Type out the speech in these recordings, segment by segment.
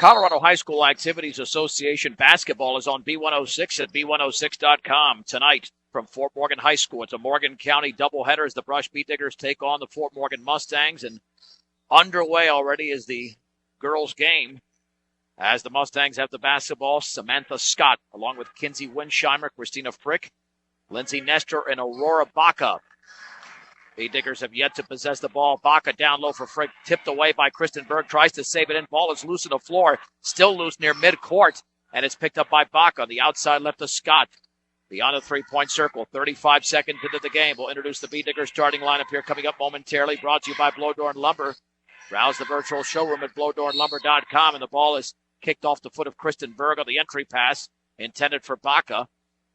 Colorado High School Activities Association basketball is on B106 at B106.com tonight from Fort Morgan High School. It's a Morgan County doubleheader as the Brush Beat Diggers take on the Fort Morgan Mustangs. And underway already is the girls' game as the Mustangs have the basketball. Samantha Scott along with Kinsey Winsheimer, Christina Frick, Lindsay Nestor, and Aurora Baca. The Diggers have yet to possess the ball. Baca down low for Frick, tipped away by Kristen Berg, tries to save it in. Ball is loose on the floor, still loose near midcourt, and it's picked up by Baca on the outside left of Scott. Beyond the three-point circle, 35 seconds into the game. We'll introduce the Beat Diggers starting lineup here coming up momentarily, brought to you by Blodorn Lumber. Browse the virtual showroom at blodornlumber.com, and the ball is kicked off the foot of Kristen Berg on the entry pass intended for Baca,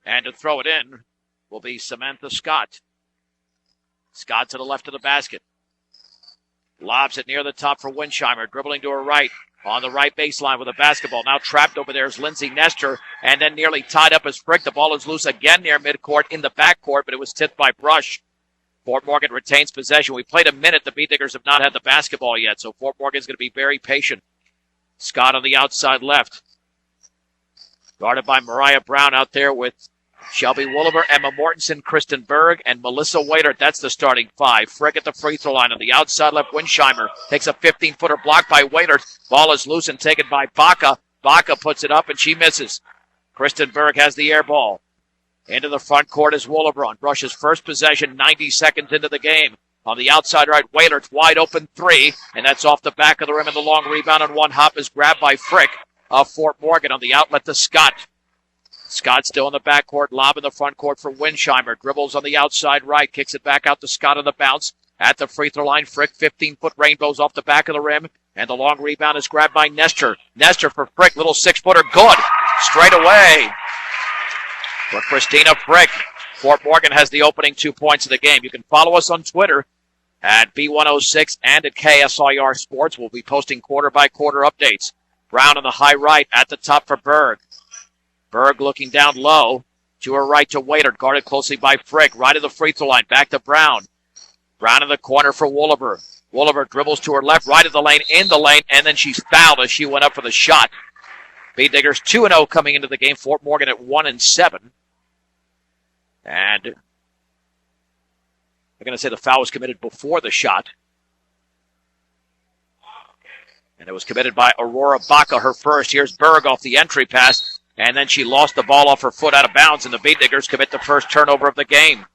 and to throw it in will be Samantha Scott. Scott to the left of the basket. Lobs it near the top for Winsheimer. Dribbling to her right. On the right baseline with a basketball. Now trapped over there is Lindsay Nestor. And then nearly tied up as Frick. The ball is loose again near midcourt in the backcourt, but it was tipped by Brush. Fort Morgan retains possession. We played a minute. The Beat Diggers have not had the basketball yet, so Fort Morgan's going to be very patient. Scott on the outside left. Guarded by Mariah Brown out there with Shelby Wooliver, Emma Mortensen, Kristen Berg, and Melissa Waiter. That's the starting five. Frick at the free throw line on the outside left. Winsheimer takes a 15-footer block by Waiter. Ball is loose and taken by Baca. Baca puts it up and she misses. Kristen Berg has the air ball. Into the front court is Wooliver on Brush's first possession, 90 seconds into the game. On the outside right, Waiter's wide open three, and that's off the back of the rim, and the long rebound on one hop is grabbed by Frick of Fort Morgan on the outlet to Scott. Scott still in the backcourt, lob in the front court for Winsheimer. Dribbles on the outside right, kicks it back out to Scott on the bounce. At the free throw line, Frick, 15-foot rainbows off the back of the rim. And the long rebound is grabbed by Nestor. Nestor for Frick, little six-footer, good. Straight away for Christina Frick. Fort Morgan has the opening 2 points of the game. You can follow us on Twitter at B106 and at KSIR Sports. We'll be posting quarter-by-quarter updates. Brown on the high right, at the top for Berg. Berg looking down low. To her right to Waiter, guarded closely by Frick. Right of the free throw line, back to Brown. Brown in the corner for Wooliver. Wooliver dribbles to her left, right of the lane, in the lane, and then she's fouled as she went up for the shot. Beat Diggers 2-0 coming into the game. Fort Morgan at 1-7. And I'm going to say the foul was committed before the shot. And it was committed by Aurora Baca, her first. Here's Berg off the entry pass. And then she lost the ball off her foot out of bounds, and the Beat Diggers commit the first turnover of the game.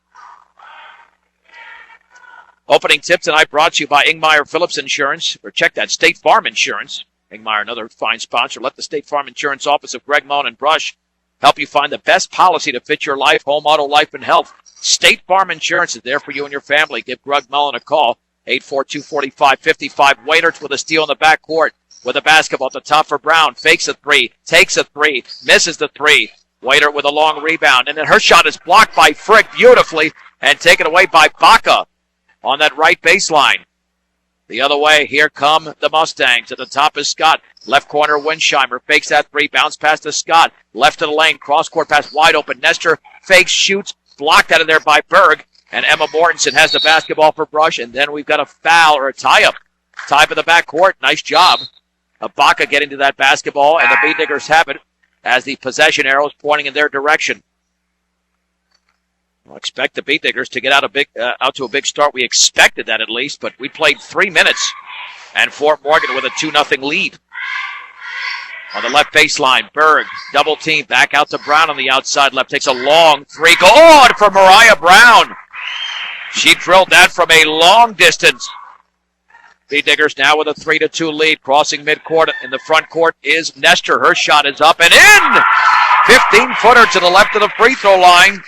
Opening tip tonight brought to you by Ingmeyer Phillips Insurance, or check that, State Farm Insurance. Ingmeyer, another fine sponsor. Let the State Farm Insurance office of Greg Mullen and Brush help you find the best policy to fit your life, home, auto, life, and health. State Farm Insurance is there for you and your family. Give Greg Mullen a call, 842-4555. Waiters with a steal in the backcourt. With a basketball at the top for Brown. Fakes a three. Takes a three. Misses the three. Waiter with a long rebound. And then her shot is blocked by Frick beautifully and taken away by Baca on that right baseline. The other way, here come the Mustangs. At the top is Scott. Left corner, Winsheimer. Fakes that three. Bounce pass to Scott. Left of the lane. Cross-court pass wide open. Nestor fakes, shoots. Blocked out of there by Berg. And Emma Mortensen has the basketball for Brush. And then we've got a foul or a tie-up. Tie for the backcourt. Nice job. Baca getting to that basketball, and the Beat Diggers have it as the possession arrow is pointing in their direction. We'll expect the Beat Diggers to get out to a big start. We expected that at least, but we played 3 minutes, and Fort Morgan with a 2-0 lead. On the left baseline, Berg, double team, back out to Brown on the outside left, takes a long three. Good for Mariah Brown. She drilled that from a long distance. Beat Diggers now with a 3-2 lead, crossing midcourt. In the front court is Nestor. Her shot is up and in! 15-footer to the left of the free throw line.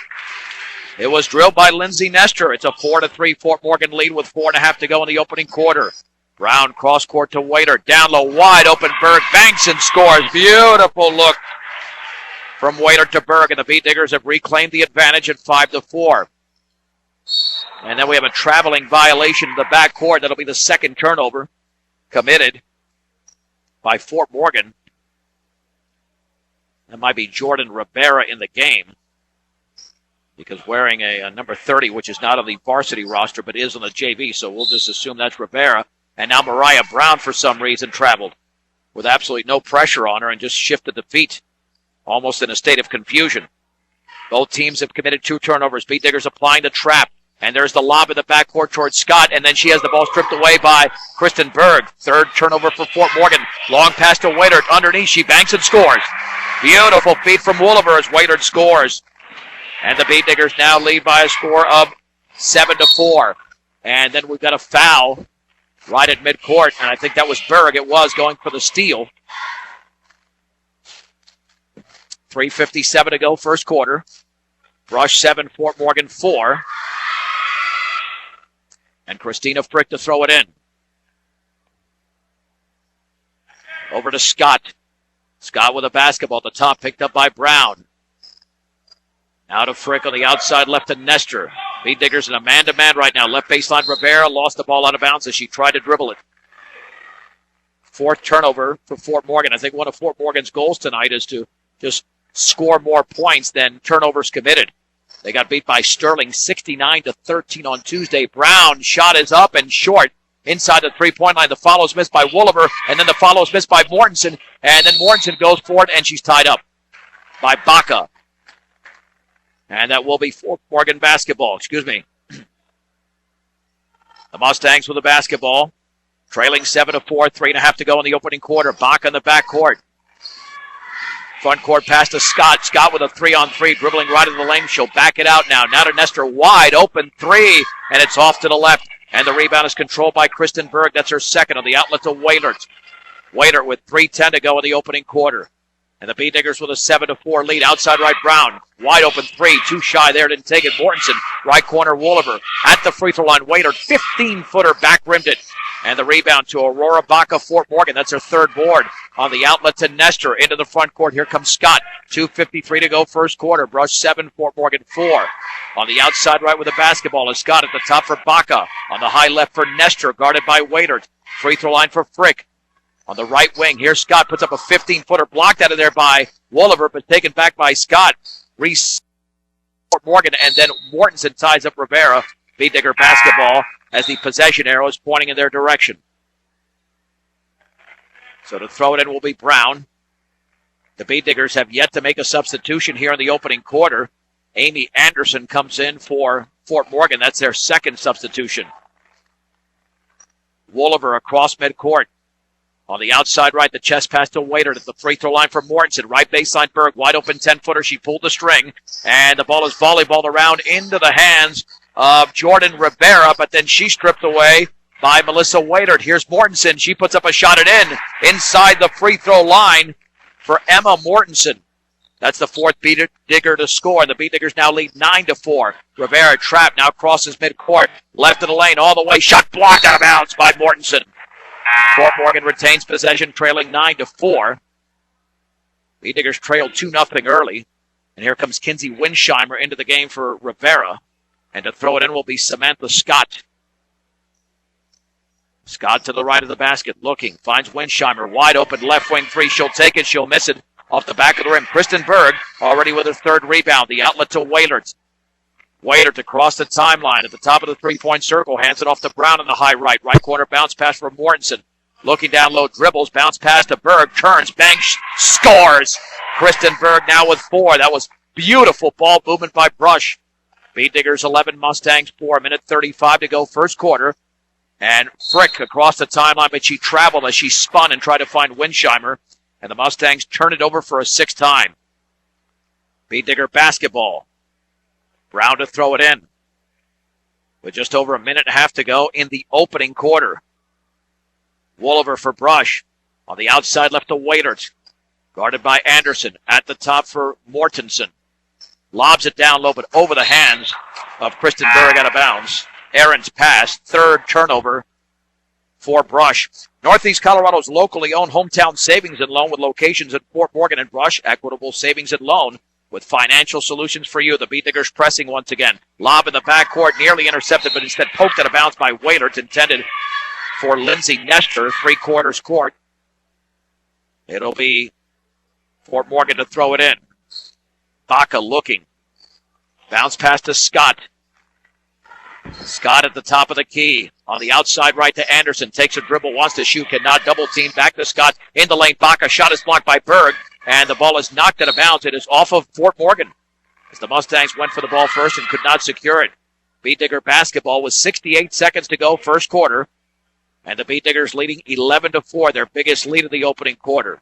It was drilled by Lindsay Nestor. It's a 4-3 Fort Morgan lead with 4.5 to go in the opening quarter. Brown cross court to Waiter. Down low, wide open. Berg banks and scores. Beautiful look from Waiter to Berg, and the Beat Diggers have reclaimed the advantage at 5-4. And then we have a traveling violation in the backcourt. That'll be the second turnover committed by Fort Morgan. That might be Jordan Rivera in the game, because wearing a number 30, which is not on the varsity roster but is on the JV, so we'll just assume that's Rivera. And now Mariah Brown, for some reason, traveled. with absolutely no pressure on her and just shifted the feet, almost in a state of confusion. Both teams have committed 2 turnovers. Beat Diggers applying the trap. And there's the lob in the backcourt towards Scott, and then she has the ball stripped away by Kristen Berg. 3rd turnover for Fort Morgan. Long pass to Waitert. Underneath, she banks and scores. Beautiful feed from Wooliver as Waitert scores. And the Beat Diggers now lead by a score of 7-4. And then we've got a foul right at midcourt, and I think that was Berg. It was going for the steal. 3:57 to go, first quarter. Brush 7, Fort Morgan 4. And Christina Frick to throw it in. Over to Scott. Scott with a basketball at the top, picked up by Brown. Now to Frick on the outside, left to Nestor. Beat Diggers in a man-to-man right now. Left baseline, Rivera lost the ball out of bounds as she tried to dribble it. 4th turnover for Fort Morgan. I think one of Fort Morgan's goals tonight is to just score more points than turnovers committed. They got beat by Sterling 69-13 on Tuesday. Brown shot is up and short inside the 3-point line. The follow is missed by Wooliver, and then the follow is missed by Mortensen, and then Mortensen goes for it, and she's tied up by Baca. And that will be Fort Morgan basketball. Excuse me. The Mustangs with the basketball, trailing 7-4, 3.5 to go in the opening quarter. Baca in the backcourt. Front court pass to Scott. Scott with a 3-on-3, dribbling right in the lane. She'll back it out now. Now to Nestor, wide open 3, and it's off to the left. And the rebound is controlled by Kristen Berg. That's her second on the outlet to Waitert. Waitert with 3:10 to go in the opening quarter. And the Beat Diggers with a 7-4 lead. Outside right, Brown. Wide open 3, too shy there, didn't take it. Mortensen, right corner, Wooliver. At the free throw line, Waitert, 15-footer, back rimmed it. And the rebound to Aurora Baca, Fort Morgan. That's her 3rd board. On the outlet to Nestor, into the front court. Here comes Scott. 2:53 to go, first quarter. Brush 7, Fort Morgan 4. On the outside right with the basketball is Scott at the top for Baca. On the high left for Nestor, guarded by Waitert. Free throw line for Frick. On the right wing, here Scott puts up a 15-footer, blocked out of there by Wooliver, but taken back by Scott. Fort Morgan, and then Mortensen ties up Rivera. Beat Digger basketball as the possession arrow is pointing in their direction. So to throw it in will be Brown. The Beat Diggers have yet to make a substitution here in the opening quarter. Amy Anderson comes in for Fort Morgan. That's their 2nd substitution. Wooliver across midcourt. On the outside right, the chest pass to Waitert at the free throw line for Mortensen. Right baseline, Berg, wide open 10-footer. She pulled the string, and the ball is volleyballed around into the hands of Jordan Rivera, but then she stripped away by Melissa Waitert. Here's Mortensen. She puts up a shot and inside the free throw line for Emma Mortensen. That's the 4th Beat Digger to score. The Beat Diggers now lead 9-4. Rivera trapped, now crosses midcourt. Left of the lane all the way. Shot blocked out of bounds by Mortensen. Fort Morgan retains possession, trailing 9-4. Beat Diggers trailed 2-0 early. And here comes Kinsey Winsheimer into the game for Rivera. And to throw it in will be Samantha Scott. Scott to the right of the basket, looking, finds Winsheimer, wide open left wing 3. She'll take it, she'll miss it. Off the back of the rim, Kristen Berg already with her 3rd rebound. The outlet to Waitert. Waitert across the timeline at the top of the 3-point circle. Hands it off to Brown in the high right. Right corner bounce pass for Mortensen. Looking down low, dribbles, bounce pass to Berg, turns, bangs, scores. Kristen Berg now with 4. That was beautiful ball movement by Brush. Beat Diggers 11, Mustangs 4. 1:35 to go, first quarter. And Frick across the timeline, but she traveled as she spun and tried to find Winsheimer. And the Mustangs turn it over for a 6th time. Beat Digger basketball. Brown to throw it in. With just over 1.5 to go in the opening quarter. Wooliver for Brush. On the outside left to Waitert. Guarded by Anderson. At the top for Mortensen. Lobs it down low, but over the hands of Kristen Berg out of bounds. Aaron's pass. 3rd turnover for Brush. Northeast Colorado's locally owned hometown savings and loan with locations in Fort Morgan and Brush. Equitable savings and loan with financial solutions for you. The Beat Diggers pressing once again. Lob in the backcourt, nearly intercepted, but instead poked out of bounds by Waitert, intended for Lindsay Nestor, 3/4 court. It'll be Fort Morgan to throw it in. Baca looking. Bounce pass to Scott. Scott at the top of the key. On the outside right to Anderson. Takes a dribble, wants to shoot, cannot. Double team back to Scott. In the lane, Baca. Shot is blocked by Berg. And the ball is knocked out of bounds. It is off of Fort Morgan, as the Mustangs went for the ball first and could not secure it. Beat Digger basketball with 68 seconds to go, first quarter. And the Beat Diggers leading 11-4, their biggest lead of the opening quarter.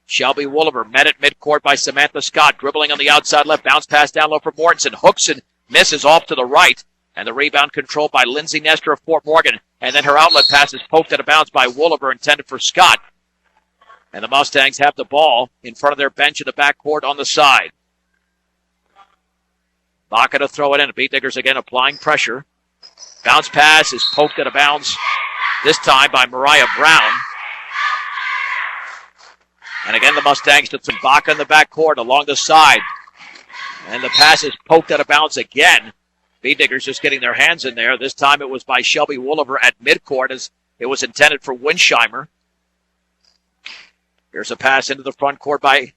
Shelby Wooliver met at midcourt by Samantha Scott, dribbling on the outside left, bounce pass down low for Mortensen, hooks and misses off to the right, and the rebound controlled by Lindsay Nestor of Fort Morgan, and then her outlet pass is poked out of bounds by Wooliver, intended for Scott. And the Mustangs have the ball in front of their bench in the backcourt on the side. Baca to throw it in. Beat Diggers again applying pressure. Bounce pass is poked out of bounds, this time by Mariah Brown. And again, the Mustangs to Baca in the backcourt along the side. And the pass is poked out of bounds again. Beat Diggers just getting their hands in there. This time it was by Shelby Wooliver at midcourt, as it was intended for Winsheimer. Here's a pass into the front court by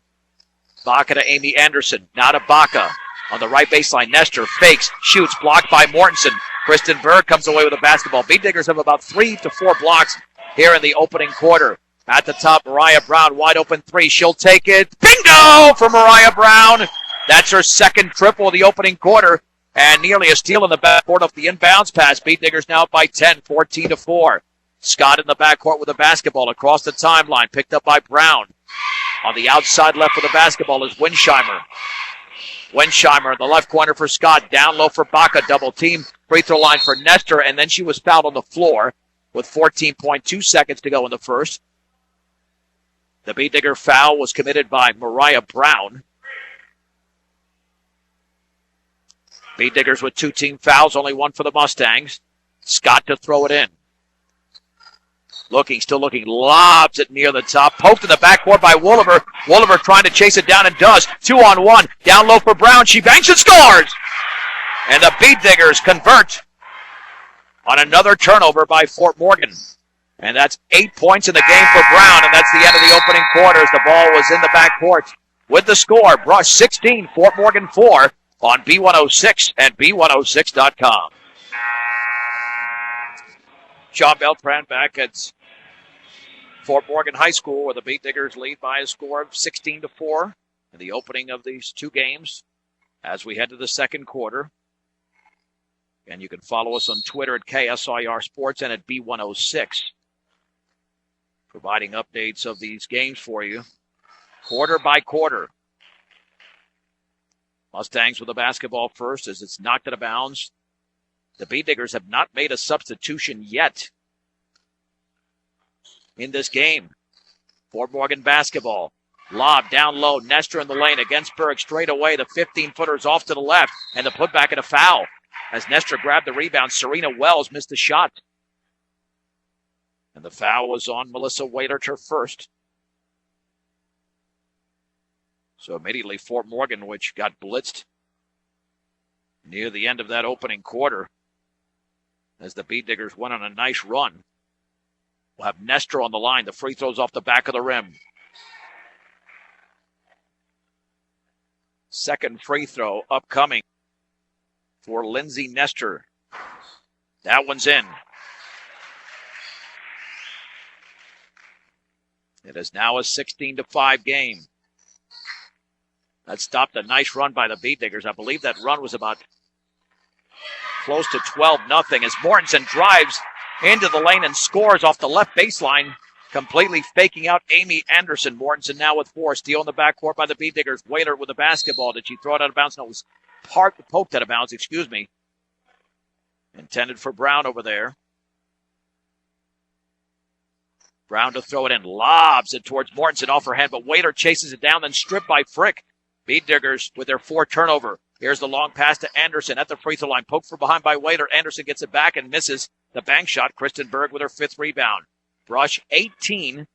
Baca to Amy Anderson. Now to Baca on the right baseline. Nestor fakes, shoots, blocked by Mortensen. Kristen Berg comes away with a basketball. Beat Diggers have about 3 to 4 blocks here in the opening quarter. At the top, Mariah Brown, wide open three. She'll take it. Bingo for Mariah Brown. That's her second triple of the opening quarter. And nearly a steal in the backcourt off the inbounds pass. Beat Diggers now up by 10, 14-4. Scott in the backcourt with a basketball across the timeline, picked up by Brown. On the outside left with the basketball is Winsheimer. Winsheimer in the left corner for Scott. Down low for Baca. Double team. Free throw line for Nestor. And then she was fouled on the floor with 14.2 seconds to go in the first. The Beat Digger foul was committed by Mariah Brown. Beat Diggers with 2 team fouls, only one for the Mustangs. Scott to throw it in. Still looking, lobs it near the top. Poked in the backcourt by Wooliver. Wooliver trying to chase it down and does. 2-on-1. Down low for Brown. She banks and scores! And the Beat Diggers convert on another turnover by Fort Morgan. And that's 8 points in the game for Brown, and that's the end of the opening quarter as the ball was in the backcourt. With the score, Brush 16, Fort Morgan 4 on B106 and B106.com. Sean Beltran back at Fort Morgan High School, where the Beat Diggers lead by a score of 16-4 in the opening of these two games as we head to the second quarter. And you can follow us on Twitter at KSIR Sports and at B106. Providing updates of these games for you, quarter by quarter. Mustangs with the basketball first as it's knocked out of bounds. The Beat Diggers have not made a substitution yet in this game. Fort Morgan basketball. Lob down low. Nestor in the lane against Berg straight away. The 15-footer's off to the left. And the putback and a foul. As Nestor grabbed the rebound, Serena Wells missed the shot. And the foul was on Melissa Waitert, her first. So immediately Fort Morgan, which got blitzed near the end of that opening quarter, as the Beat Diggers went on a nice run. We'll have Nestor on the line. The free throw's off the back of the rim. Second free throw upcoming for Lindsay Nestor. That one's in. It is now a 16-5 game. That stopped a nice run by the Beat Diggers. I believe that run was about close to 12-0 as Mortensen drives into the lane and scores off the left baseline, completely faking out Amy Anderson. Mortensen now with 4. Steal in the backcourt by the Beat Diggers. Waitert with the basketball. Did she throw it out of bounds? No, it was poked out of bounds, Intended for Brown over there. Brown to throw it in. Lobs it towards Mortensen off her hand, but Waitert chases it down, then stripped by Frick. Beat Diggers with their 4 turnover. Here's the long pass to Anderson at the free throw line. Poked from behind by Waitert. Anderson gets it back and misses the bank shot. Kristen Berg with her 5th rebound. Brush 18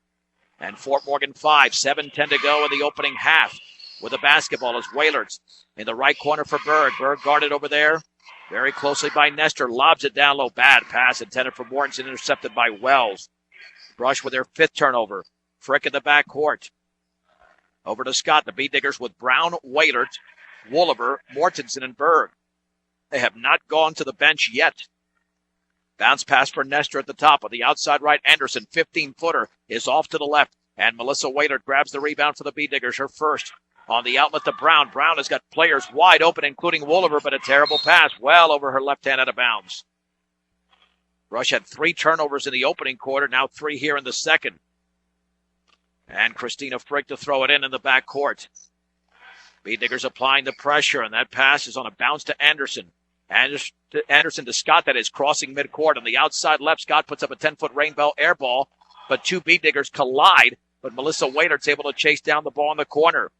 and Fort Morgan 5. 7:10 to go in the opening half. With the basketball is Wailert in the right corner for Berg. Berg guarded over there very closely by Nestor. Lobs it down low. Bad pass intended for Mortensen, intercepted by Wells. Brush with their 5th turnover. Frick in the backcourt. Over to Scott. The Beat Diggers with Brown, Waitert, Wooliver, Mortensen, and Berg. They have not gone to the bench yet. Bounce pass for Nestor at the top. On the outside right, Anderson, 15-footer, is off to the left. And Melissa Waylard grabs the rebound for the B-Diggers, her first. On the outlet to Brown. Brown has got players wide open, including Wooliver, but a terrible pass well over her left hand out of bounds. Brush had 3 turnovers in the opening quarter, now 3 here in the second. And Christina Frick to throw it in the backcourt. B-Diggers applying the pressure, and that pass is on a bounce to Anderson. Anderson to Scott, that is, crossing midcourt. On the outside left, Scott puts up a 10-foot rainbow air ball, but 2 B-Diggers collide, but Melissa Waylard's able to chase down the ball in the corner.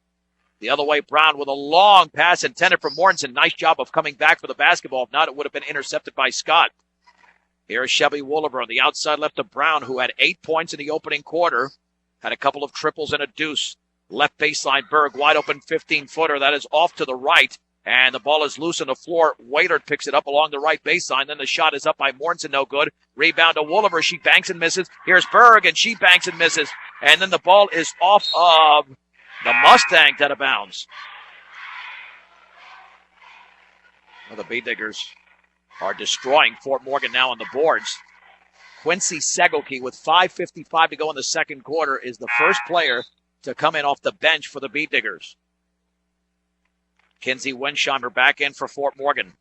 The other way, Brown with a long pass intended for Mortensen. Nice job of coming back for the basketball. If not, it would have been intercepted by Scott. Here is Shelby Wooliver on the outside left to Brown, who had 8 points in the opening quarter. Had a couple of triples and a deuce. Left baseline, Berg, wide open 15-footer. That is off to the right. And the ball is loose on the floor. Waylard picks it up along the right baseline. Then the shot is up by Mortensen, no good. Rebound to Wooliver. She banks and misses. Here's Berg, and she banks and misses. And then the ball is off of the Mustangs, out of bounds. Well, the B-Diggers are destroying Fort Morgan now on the boards. Quincy Segelke, with 5:55 to go in the second quarter, is the first player to come in off the bench for the B-Diggers. Kinsey Wensheimer back in for Fort Morgan.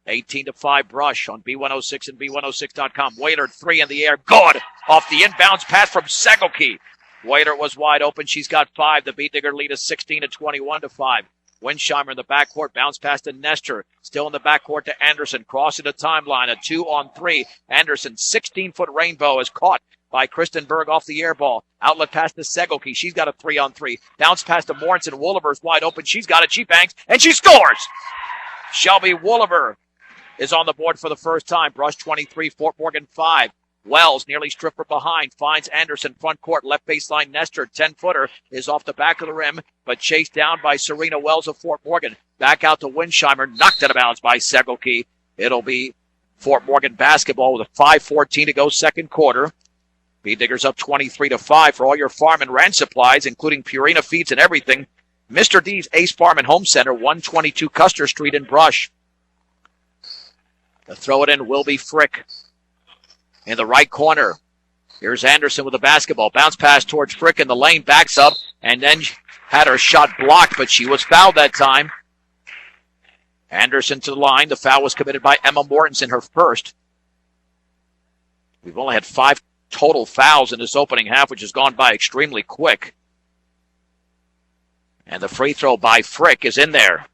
18-5 Brush on B106 and B106.com. Waylard, 3 in the air. Good! Off the inbounds pass from Segelke. Waylard was wide open. She's got 5. The B-Digger lead is 16-21-5. Wensheimer in the backcourt. Bounce pass to Nestor. Still in the backcourt to Anderson. Crossing the timeline. A 2-on-3. Anderson, 16-foot rainbow, is caught by Kristen Berg off the air ball. Outlet pass to Segelke. She's got a 3-on-3. Bounce pass to Mortensen. Wooliver's wide open. She's got it. She banks, and she scores! Shelby Wooliver is on the board for the first time. Brush 23, Fort Morgan 5. Wells nearly stripped from behind. Finds Anderson front court. Left baseline Nestor. 10-footer is off the back of the rim, but chased down by Serena Wells of Fort Morgan. Back out to Wensheimer. Knocked out of bounds by Segelke. It'll be Fort Morgan basketball with a 5:14 to go second quarter. B-Diggers up 23-5 for all your farm and ranch supplies, including Purina feeds and everything. Mr. D's Ace Farm and Home Center, 122 Custer Street in Brush. The throw it in will be Frick. In the right corner, here's Anderson with the basketball. Bounce pass towards Frick in the lane, backs up, and then had her shot blocked, but she was fouled that time. Anderson to the line. The foul was committed by Emma Mortensen, her first. We've only had 5 total fouls in this opening half, which has gone by extremely quick. And the free throw by Frick is in there.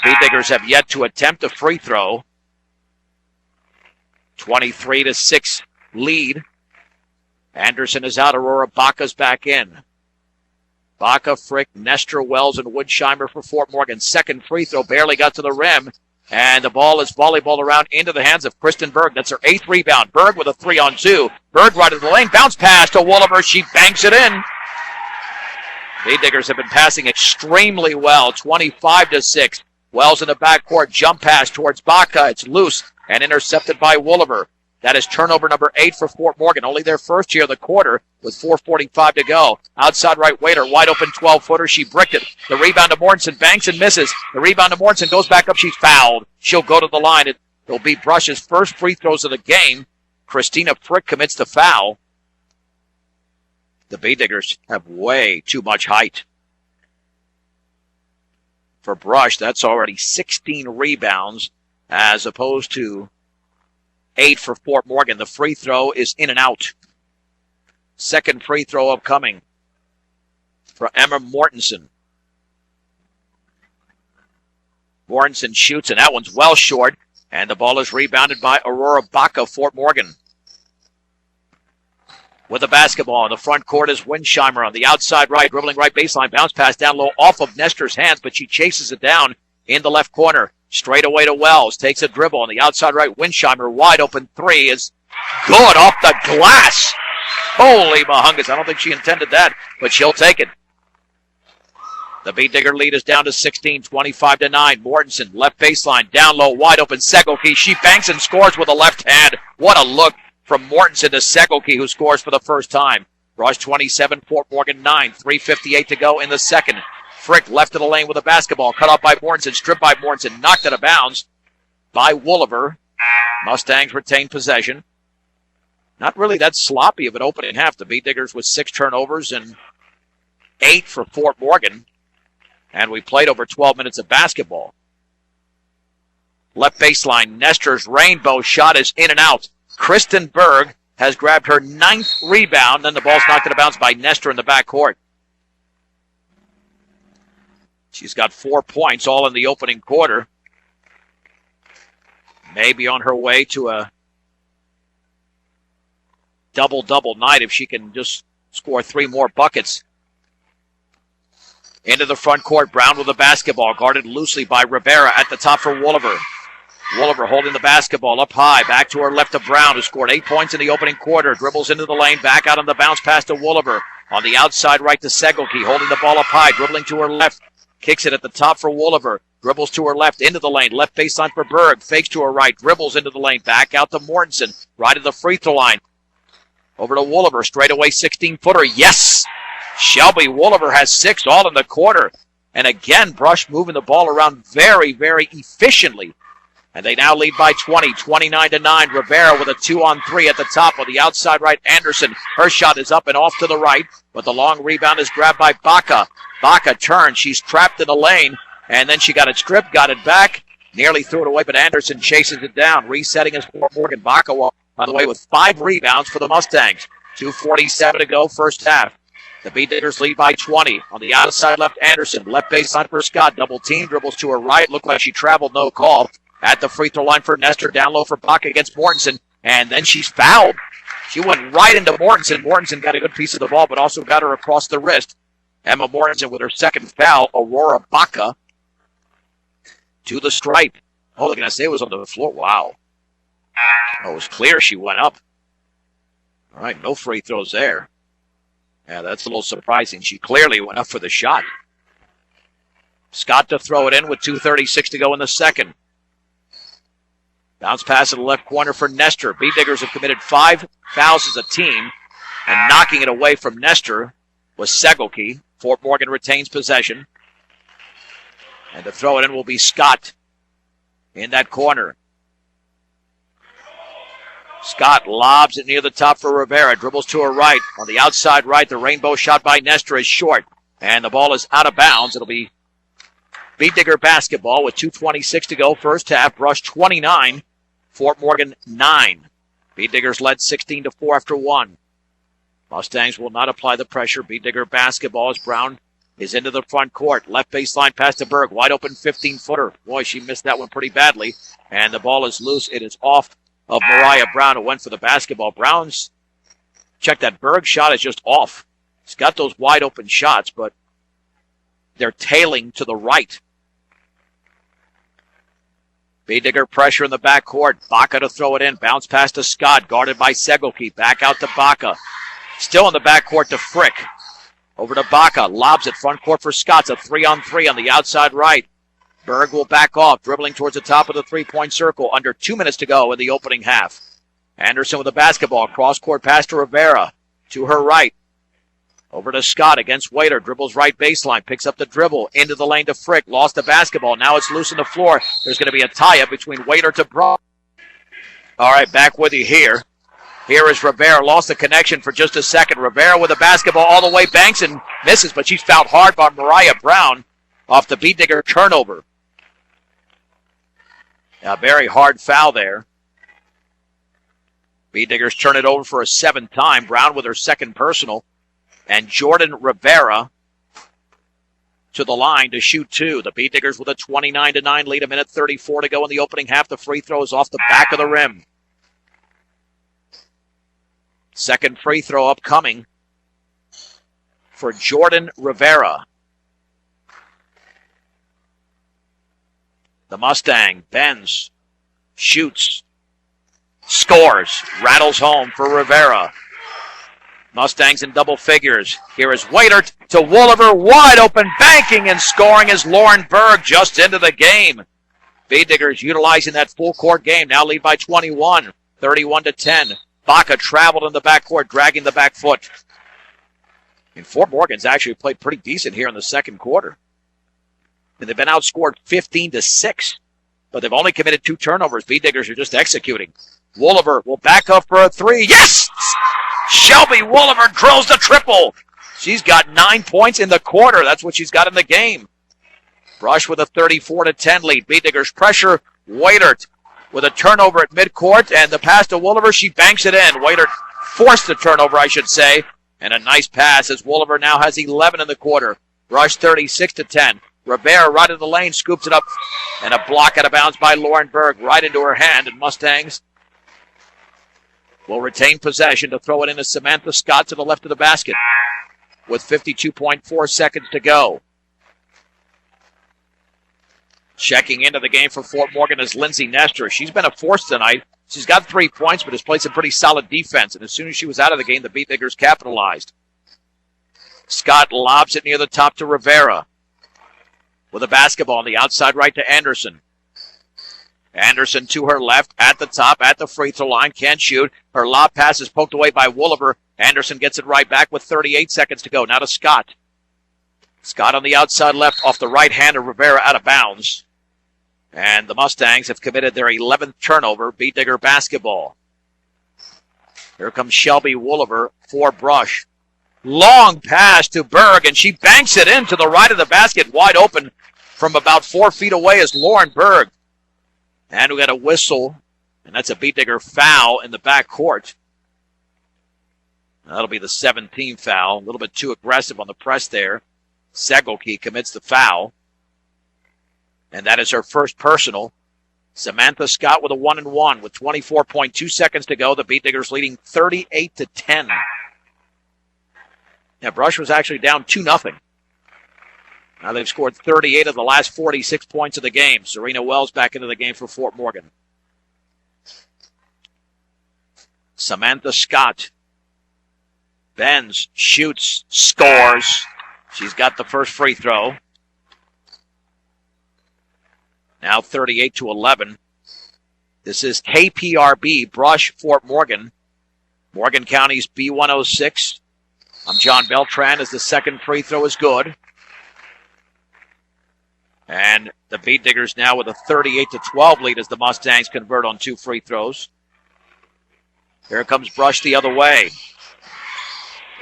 B-Diggers have yet to attempt a free throw. 23-6 lead. Anderson is out. Aurora Baca's back in. Baca, Frick, Nestor, Wells, and Wensheimer for Fort Morgan. Second free throw barely got to the rim. And the ball is volleyball around into the hands of Kristen Berg. That's her 8th rebound. Berg with a 3-on-2. Berg right at the lane. Bounce pass to Wooliver. She banks it in. B-Diggers have been passing extremely well. 25-6. Wells in the backcourt. Jump pass towards Baca. It's loose and intercepted by Wooliver. That is turnover number 8 for Fort Morgan. Only their first here of the quarter with 4:45 to go. Outside right, Wader, wide open 12-footer. She bricked it. The rebound to Mortensen, banks and misses. The rebound to Mortensen, goes back up. She's fouled. She'll go to the line. It'll be Brush's first free throws of the game. Christina Frick commits the foul. The B-Diggers have way too much height. For Brush, that's already 16 rebounds as opposed to 8 for Fort Morgan. The free throw is in and out. Second free throw upcoming for Emma Mortensen. Mortensen shoots, and that one's well short, and the ball is rebounded by Aurora Baca, Fort Morgan. With the basketball in the front court is Wensheimer on the outside right, dribbling right baseline, bounce pass down low off of Nestor's hands, but she chases it down in the left corner. Straight away to Wells, takes a dribble on the outside right. Wensheimer, wide open 3 is good off the glass. Holy mahungus, I don't think she intended that, but she'll take it. The B-Digger lead is down to 16, 25-9. Mortensen, left baseline, down low, wide open Segelke. She banks and scores with a left hand. What a look from Mortensen to Segelke, who scores for the first time. Brush 27, Fort Morgan 9, 3:58 to go in the second. Frick left of the lane with a basketball, cut off by Mortensen, stripped by Mortensen, knocked out of bounds by Wooliver. Mustangs retain possession. Not really that sloppy of an opening half. The Bee Diggers with 6 turnovers and 8 for Fort Morgan. And we played over 12 minutes of basketball. Left baseline, Nestor's rainbow shot is in and out. Kristen Berg has grabbed her 9th rebound. Then the ball's knocked out of bounds by Nestor in the backcourt. She's got 4 points, all in the opening quarter. Maybe on her way to a double-double night if she can just score 3 more buckets. Into the front court, Brown with the basketball, guarded loosely by Rivera at the top for Wolliver. Wolliver holding the basketball up high, back to her left to Brown, who scored 8 points in the opening quarter. Dribbles into the lane, back out on the bounce pass to Wolliver. On the outside right to Segelke, holding the ball up high, dribbling to her left. Kicks it at the top for Wolliver. Dribbles to her left, into the lane. Left baseline for Berg. Fakes to her right. Dribbles into the lane. Back out to Mortensen. Right at the free throw line. Over to Wolliver. Straightaway 16-footer. Yes! Shelby Wolliver has 6 all in the quarter. And again, Brush moving the ball around very, very efficiently. And they now lead by 20, 29-9. Rivera with a 2-on-3 at the top on the outside right. Anderson, her shot is up and off to the right, but the long rebound is grabbed by Baca. Baca turns. She's trapped in the lane, and then she got it stripped, got it back, nearly threw it away, but Anderson chases it down. Resetting is Fort Morgan. Baca, by the way, with 5 rebounds for the Mustangs. 2:47 to go, first half. The Bee Diggers lead by 20. On the outside left, Anderson. Left baseline for Scott. Double team, dribbles to her right. Looked like she traveled, no call. At the free throw line for Nestor, down low for Baca against Mortensen, and then she's fouled. She went right into Mortensen. Mortensen got a good piece of the ball, but also got her across the wrist. Emma Mortensen with her second foul. Aurora Baca to the stripe. Oh, they're going to say it was on the floor. Wow. Oh, it was clear she went up. All right, no free throws there. Yeah, that's a little surprising. She clearly went up for the shot. Scott to throw it in with 2:36 to go in the second. Bounce pass in the left corner for Nestor. Bee Diggers have committed 5 fouls as a team, and knocking it away from Nestor was Segelke. Fort Morgan retains possession. And to throw it in will be Scott in that corner. Scott lobs it near the top for Rivera. Dribbles to her right. On the outside right, the rainbow shot by Nestor is short. And the ball is out of bounds. It'll be Bee Digger basketball with 2:26 to go. First half, Brush 29, Fort Morgan 9. Bee Diggers led 16-4 after 1. Mustangs will not apply the pressure. Bee Digger basketball as Brown is into the front court. Left baseline pass to Berg. Wide open 15-footer. Boy, she missed that one pretty badly. And the ball is loose. It is off of Mariah Brown, who went for the basketball. Brown's, check that, Berg shot is just off. He's got those wide open shots, but they're tailing to the right. Bee Digger pressure in the backcourt. Baca to throw it in. Bounce pass to Scott, guarded by Segelke. Back out to Baca. Still in the backcourt to Frick. Over to Baca. Lobs it front court for Scott. It's a 3-on-3 on the outside right. Berg will back off, dribbling towards the top of the three-point circle. Under 2 minutes to go in the opening half. Anderson with the basketball. Cross-court pass to Rivera. To her right. Over to Scott against Waiter. Dribbles right baseline. Picks up the dribble. Into the lane to Frick. Lost the basketball. Now it's loose on the floor. There's going to be a tie-up between Waiter to Brown. All right, back with you here. Here is Rivera. Lost the connection for just a second. Rivera with the basketball all the way. Banks and misses, but she's fouled hard by Mariah Brown off the Bee Digger turnover. A very hard foul there. Bee Diggers turn it over for a 7th time. Brown with her second personal. And Jordan Rivera to the line to shoot 2. The Bee Diggers with a 29-9 lead. 1:34 to go in the opening half. The free throw is off the back of the rim. Second free throw upcoming for Jordan Rivera. The Mustang bends, shoots, scores, rattles home for Rivera. Mustangs in double figures. Here is Waiter to Wolliver. Wide open, banking and scoring as Lauren Berg just into the game. Bee Diggers utilizing that full court game. Now lead by 21, 31-10. Baca traveled in the backcourt, dragging the back foot. And Fort Morgan's actually played pretty decent here in the second quarter. And they've been outscored 15-6. but they've only committed 2 turnovers. B-Diggers are just executing. Wooliver will back up for a 3. Yes! Shelby Wooliver drills the triple. She's got 9 points in the quarter. That's what she's got in the game. Brush with a 34-10 lead. B-Diggers pressure. Waitert with a turnover at midcourt, and the pass to Wooliver, she banks it in. Waitert forced the turnover, I should say, and a nice pass as Wooliver now has 11 in the quarter. Brush 36-10. Rivera right in the lane, scoops it up, and a block out of bounds by Lauren Berg right into her hand, and Mustangs will retain possession to throw it into Samantha Scott to the left of the basket with 52.4 seconds to go. Checking into the game for Fort Morgan is Lindsay Nestor. She's been a force tonight. She's got 3 points, but has played some pretty solid defense. And as soon as she was out of the game, the B-Diggers capitalized. Scott lobs it near the top to Rivera with a basketball on the outside right to Anderson. Anderson to her left at the top at the free throw line. Can't shoot. Her lob pass is poked away by Wooliver. Anderson gets it right back with 38 seconds to go. Now to Scott. Scott on the outside left off the right hand of Rivera out of bounds. And the Mustangs have committed their 11th turnover. B-Digger basketball. Here comes Shelby Wooliver for Brush. Long pass to Berg, and she banks it in to the right of the basket, wide open from about 4 feet away is Lauren Berg. And we got a whistle, and that's a B-Digger foul in the backcourt. That'll be the 17th foul. A little bit too aggressive on the press there. Segelke commits the foul. And that is her first personal. Samantha Scott with a 1-and-1 with 24.2 seconds to go. The B-Diggers leading 38-10. Now, Brush was actually down 2-0. Now they've scored 38 of the last 46 points of the game. Serena Wells back into the game for Fort Morgan. Samantha Scott bends, shoots, scores. She's got the first free throw. Now 38-11. This is KPRB, Brush, Fort Morgan. Morgan County's B106. I'm John Beltran as the second free throw is good. And the B-Diggers now with a 38-12 lead as the Mustangs convert on 2 free throws. Here comes Brush the other way.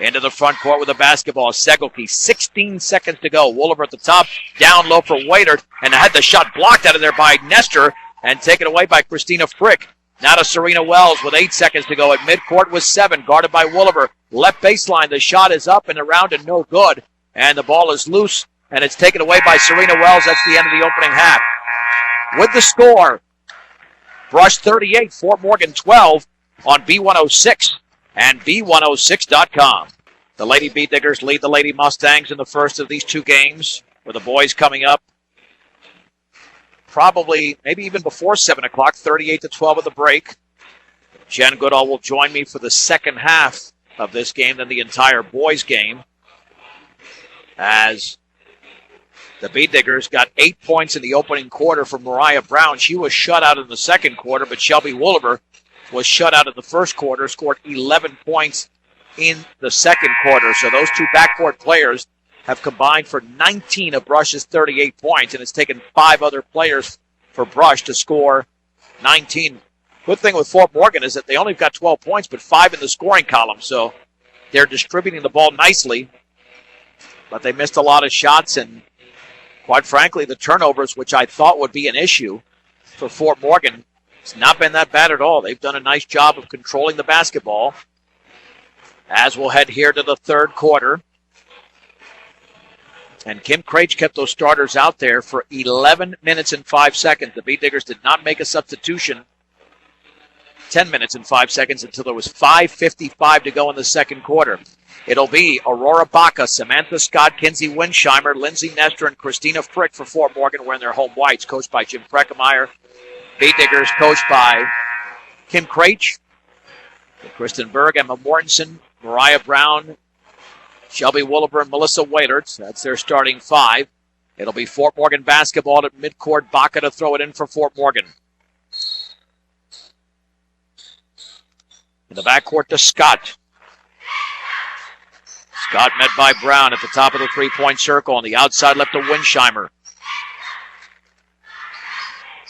Into the front court with a basketball. Segelke, 16 seconds to go. Wooliver at the top, down low for Waitert, and had the shot blocked out of there by Nestor and taken away by Christina Frick. Now to Serena Wells with 8 seconds to go. At midcourt with 7, guarded by Wooliver. Left baseline, the shot is up and around and no good. And the ball is loose, and it's taken away by Serena Wells. That's the end of the opening half. With the score, Brush 38, Fort Morgan 12 on B106 and B106.com. The Lady B-Diggers lead the Lady Mustangs in the first of these 2 games, with the boys coming up probably maybe even before 7 o'clock, 38-12 at the break. Jen Goodall will join me for the second half of this game than the entire boys game, as the B-Diggers got 8 points in the opening quarter from Mariah Brown. She was shut out in the second quarter, but Shelby Wooliver was shut out in the first quarter, scored 11 points in the second quarter. So those 2 backcourt players have combined for 19 of Brush's 38 points, and it's taken 5 other players for Brush to score 19. Good thing with Fort Morgan is that they only got 12 points, but 5 in the scoring column, so they're distributing the ball nicely, but they missed a lot of shots, and quite frankly, the turnovers, which I thought would be an issue for Fort Morgan, it's not been that bad at all. They've done a nice job of controlling the basketball. As we'll head here to the third quarter. And Kim Craich kept those starters out there for 11 minutes and 5 seconds. The B-Diggers did not make a substitution. 10 minutes and 5 seconds until there was 5:55 to go in the second quarter. It'll be Aurora Baca, Samantha Scott, Kinsey Winsheimer, Lindsay Nestor, and Christina Frick for Fort Morgan wearing their home whites, coached by Jim Preckemeyer. B-Diggers coached by Kim Craich, Kristen Berg, Emma Mortensen, Mariah Brown, Shelby Wooliver, and Melissa Waitert. That's their starting 5. It'll be Fort Morgan basketball at midcourt. Baca to throw it in for Fort Morgan. In the backcourt to Scott. Scott met by Brown at the top of the three-point circle. On the outside left to Winsheimer.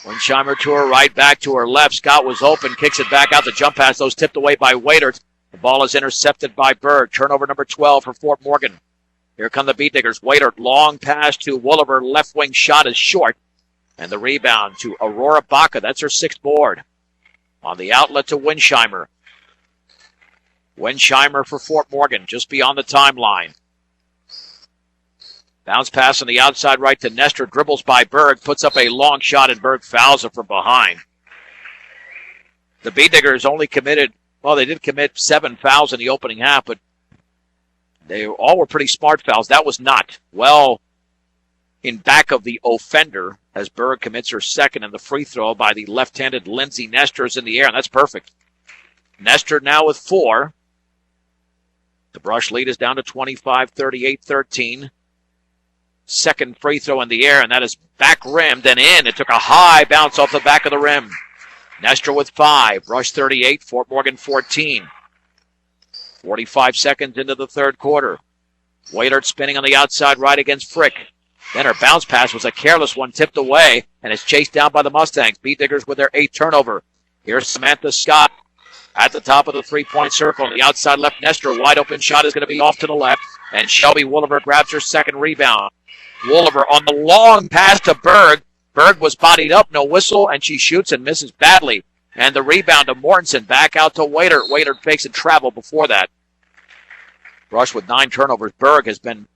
Winsheimer to her right, back to her left. Scott was open, kicks it back out. The jump pass, those tipped away by Waitert. The ball is intercepted by Berg. Turnover number 12 for Fort Morgan. Here come the Beat Diggers. Waitert, long pass to Wooliver. Left wing shot is short. And the rebound to Aurora Baca. That's her sixth board. On the outlet to Winsheimer. Winsheimer for Fort Morgan, just beyond the timeline. Bounce pass on the outside right to Nestor. Dribbles by Berg. Puts up a long shot, and Berg fouls it from behind. The Beat Diggers only committed, well, they did commit 7 fouls in the opening half, but they all were pretty smart fouls. That was not well in back of the offender as Berg commits her second, and the free throw by the left-handed Lindsay Nestor is in the air, and that's perfect. Nestor now with 4. The Brush lead is down to 25, 38-13. Second free throw in the air, and that is back rimmed and in. It took a high bounce off the back of the rim. Nestor with 5. Brush 38, Fort Morgan 14. 45 seconds into the third quarter. Waitert spinning on the outside right against Frick. Then her bounce pass was a careless one, tipped away, and is chased down by the Mustangs. Beat Diggers with their 8th turnover. Here's Samantha Scott at the top of the three-point circle. On the outside left, Nestor, wide open shot is going to be off to the left, and Shelby Wooliver grabs her second rebound. Wooliver on the long pass to Berg. Berg was bodied up, no whistle, and she shoots and misses badly. And the rebound to Mortensen, back out to Waitert. Waitert fakes a travel before that. Brush with 9 turnovers. Berg has been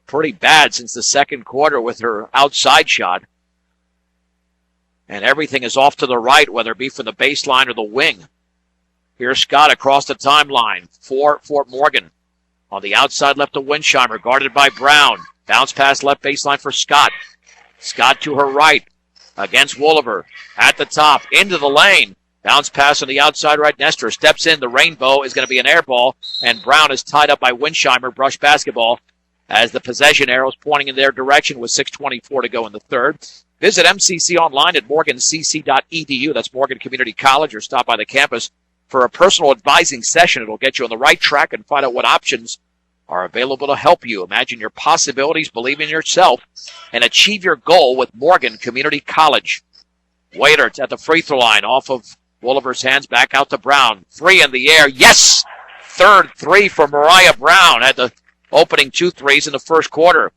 pretty bad since the second quarter with her outside shot. And everything is off to the right, whether it be from the baseline or the wing. Here's Scott across the timeline for Fort Morgan. On the outside left to Winsheimer, guarded by Brown. Bounce pass left baseline for Scott. Scott to her right against Wooliver. At the top, into the lane. Bounce pass on the outside right. Nestor steps in. The rainbow is going to be an air ball, and Brown is tied up by Winsheimer. Brush basketball as the possession arrows pointing in their direction with 6:24 to go in the third. Visit MCC online at morgancc.edu. That's Morgan Community College, or stop by the campus for a personal advising session. It'll get you on the right track and find out what options are available to help you. Imagine your possibilities, believe in yourself, and achieve your goal with Morgan Community College. Waitert at the free throw line off of Wooliver's hands, back out to Brown. 3 in the air. Yes! Third 3 for Mariah Brown. Had the opening 2 threes in the first quarter.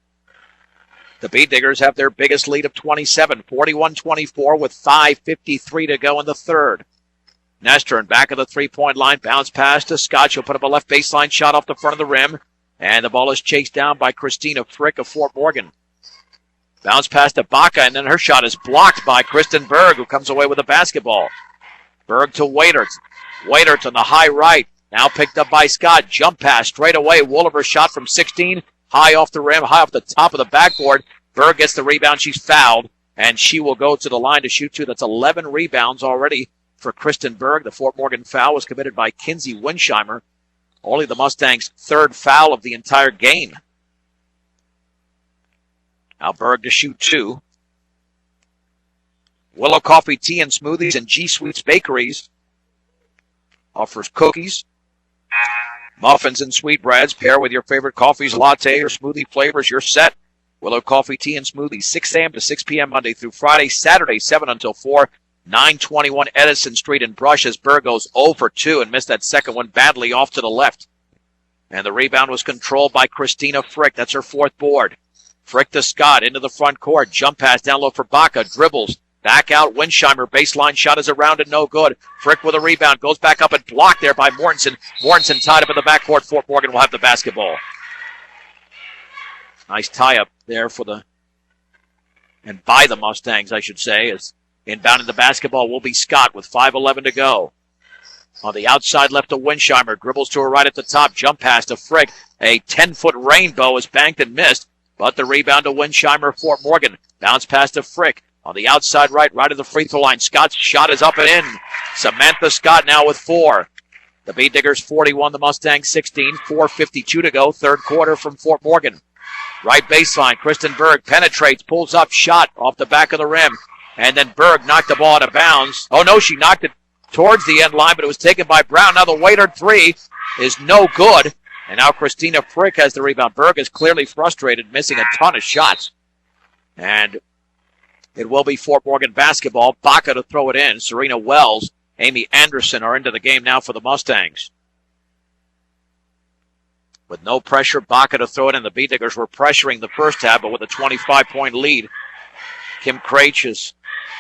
The Beat Diggers have their biggest lead of 27, 41-24 with 5:53 to go in the third. Nestor in back of the three-point line. Bounce pass to Scott. She'll put up a left baseline shot off the front of the rim. And the ball is chased down by Christina Frick of Fort Morgan. Bounce pass to Baca, and then her shot is blocked by Kristen Berg, who comes away with the basketball. Berg to Waitert. Waitert on the high right. Now picked up by Scott. Jump pass straight away. Wooliver shot from 16. High off the rim, high off the top of the backboard. Berg gets the rebound. She's fouled, and she will go to the line to shoot 2. That's 11 rebounds already for Kristen Berg. The Fort Morgan foul was committed by Kinsey Winsheimer. Only the Mustangs' 3rd foul of the entire game. Now Berg to shoot 2. Willow Coffee Tea and Smoothies and G Sweets Bakeries offers cookies, muffins, and sweetbreads. Pair with your favorite coffees, latte, or smoothie flavors. You're set. Willow Coffee Tea and Smoothies, 6 a.m. to 6 p.m. Monday through Friday, Saturday, 7 until 4. 921 Edison Street in Brush as Berg goes 0 for 2 and missed that second one badly off to the left. And the rebound was controlled by Christina Frick. That's her 4th board. Frick to Scott into the front court. Jump pass down low for Baca. Dribbles. Back out. Winsheimer. Baseline shot is around and no good. Frick with a rebound. Goes back up and blocked there by Mortensen. Mortensen tied up in the backcourt. Fort Morgan will have the basketball. Nice tie-up there for the, and by the Mustangs, I should say, as inbounding the basketball will be Scott with 5:11 to go. On the outside left to Winsheimer. Dribbles to her right at the top. Jump pass to Frick. A 10-foot rainbow is banked and missed, but the rebound to Winsheimer, Fort Morgan. Bounce pass to Frick. On the outside right of the free throw line. Scott's shot is up and in. Samantha Scott now with 4. The Beat Diggers 41, the Mustangs 16. 4:52 to go. Third quarter from Fort Morgan. Right baseline. Kristen Berg penetrates, pulls up, shot off the back of the rim. And then Berg knocked the ball out of bounds. Oh, no, she knocked it towards the end line, but it was taken by Brown. Now the Waitert 3 is no good. And now Christina Frick has the rebound. Berg is clearly frustrated, missing a ton of shots. And It will be Fort Morgan basketball. Baca to throw it in. Serena Wells, Amy Anderson are into the game now for the Mustangs. With no pressure, Baca to throw it in. The Bee Diggers were pressuring the first half, but with a 25-point lead, Kim Craich has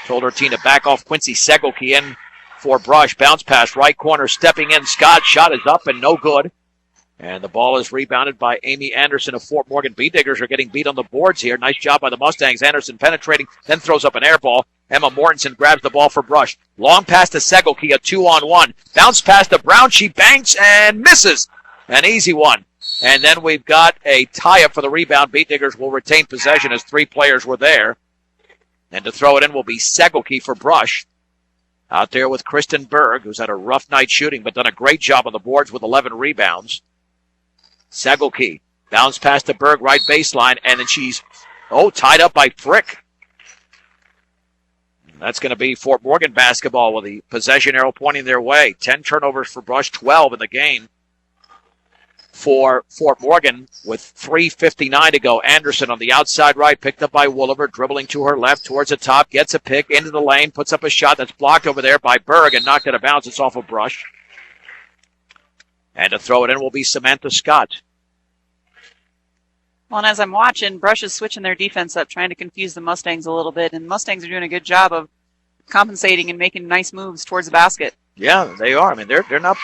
told her team to back off. Quincy Segelke in for Brush. Bounce pass, right corner, stepping in. Scott, shot is up and no good. And the ball is rebounded by Amy Anderson of Fort Morgan. Bee Diggers are getting beat on the boards here. Nice job by the Mustangs. Anderson penetrating, then throws up an air ball. Emma Mortensen grabs the ball for Brush. Long pass to Segelke, a 2-on-1. Bounce pass to Brown. She banks and misses. An easy one. And then we've got a tie-up for the rebound. Bee Diggers will retain possession as 3 players were there. And to throw it in will be Segelke for Brush. Out there with Kristen Berg, who's had a rough night shooting, but done a great job on the boards with 11 rebounds. Segelke, bounce pass to Berg, right baseline, and then she's, tied up by Frick. That's going to be Fort Morgan basketball with the possession arrow pointing their way. 10 turnovers for Brush, 12 in the game for Fort Morgan with 3:59 to go. Anderson on the outside right, picked up by Wooliver, dribbling to her left towards the top, gets a pick into the lane, puts up a shot that's blocked over there by Berg and knocked out of bounds. It's off of Brush. And to throw it in will be Samantha Scott. Well, and as I'm watching, Brush is switching their defense up, trying to confuse the Mustangs a little bit, and the Mustangs are doing a good job of compensating and making nice moves towards the basket. Yeah, they are. I mean, they're not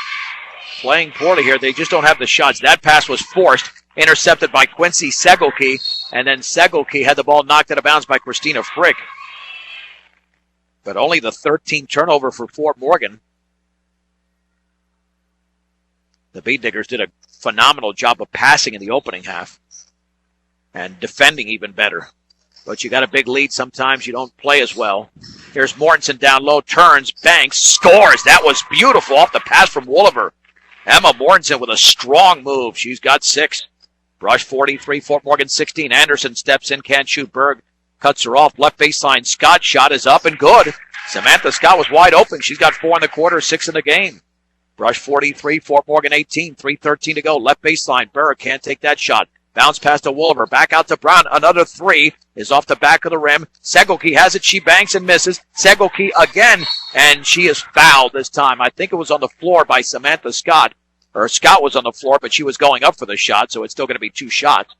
playing poorly here. They just don't have the shots. That pass was forced, intercepted by Quincy Segelke, and then Segelke had the ball knocked out of bounds by Christina Frick. But only the 13th turnover for Fort Morgan. The Bee Diggers did a phenomenal job of passing in the opening half and defending even better. But you got a big lead, sometimes you don't play as well. Here's Mortensen down low, turns, banks, scores. That was beautiful off the pass from Wooliver. Emma Mortensen with a strong move. She's got 6. Brush 43, Fort Morgan 16. Anderson steps in, can't shoot. Berg cuts her off. Left baseline. Scott shot is up and good. Samantha Scott was wide open. She's got 4 in the quarter, 6 in the game. Brush 43, Fort Morgan 18. 3:13 to go. Left baseline. Berg can't take that shot. Bounce pass to Wooliver. Back out to Brown. Another 3 is off the back of the rim. Segelke has it. She banks and misses. Segelke again, and she is fouled this time. I think it was on the floor by Samantha Scott. Or Scott was on the floor, but she was going up for the shot, so it's still going to be 2 shots.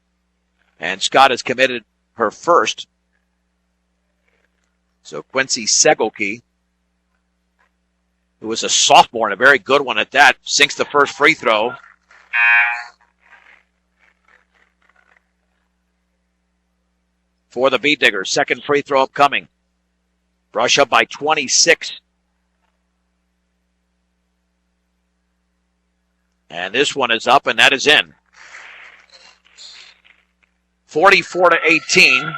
And Scott has committed her first. So Quincy Segelke, who was a sophomore and a very good one at that, sinks the first free throw. For the Bee Diggers, second free throw upcoming. Brush up by 26. And this one is up, and that is in. 44-18.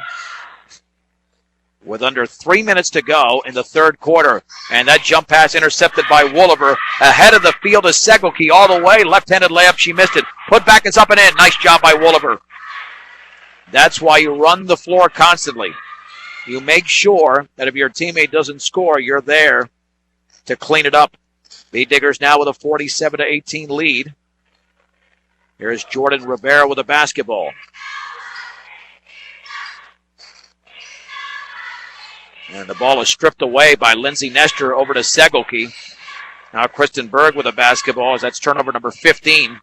With under 3 minutes to go in the third quarter. And that jump pass intercepted by Wooliver. Ahead of the field is Segelke all the way. Left-handed layup, she missed it. Put back is up and in. Nice job by Wooliver. That's why you run the floor constantly. You make sure that if your teammate doesn't score, you're there to clean it up. Bee Diggers now with a 47-18 lead. Here's Jordan Rivera with a basketball. And the ball is stripped away by Lindsay Nestor over to Segelke. Now Kristen Berg with a basketball as that's turnover number 15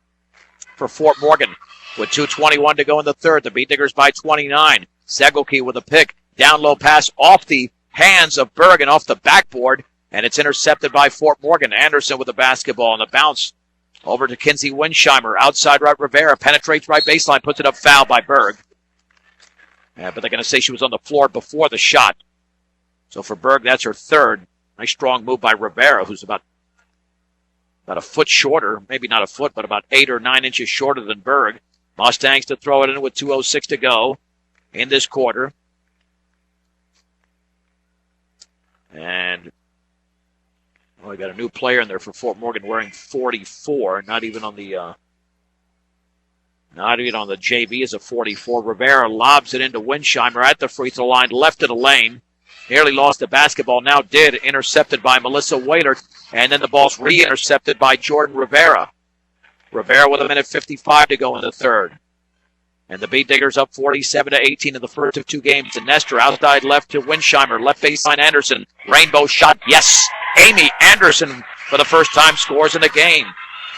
for Fort Morgan. With 2:21 to go in the third, the Bee Diggers by 29. Segelke with a pick. Down low pass off the hands of Berg and off the backboard. And it's intercepted by Fort Morgan. Anderson with the basketball and the bounce over to Kinsey Winsheimer. Outside right, Rivera penetrates right baseline, puts it up, foul by Berg. But they're going to say she was on the floor before the shot. So for Berg, that's her third. Nice strong move by Rivera, who's about a foot shorter. Maybe not a foot, but about 8 or 9 inches shorter than Berg. Mustangs to throw it in with 2:06 to go in this quarter. And we got a new player in there for Fort Morgan wearing 44. Not even on the JV is a 44. Rivera lobs it into Winsheimer at the free throw line, left of the lane. Nearly lost the basketball, now did. Intercepted by Melissa Whalert. And then the ball's re-intercepted by Jordan Rivera. Rivera with 1:55 to go in the third. And the Beat Diggers up 47-18 in the first of two games. And Nestor outside left to Winsheimer. Left baseline Anderson. Rainbow shot. Yes. Amy Anderson for the first time scores in the game.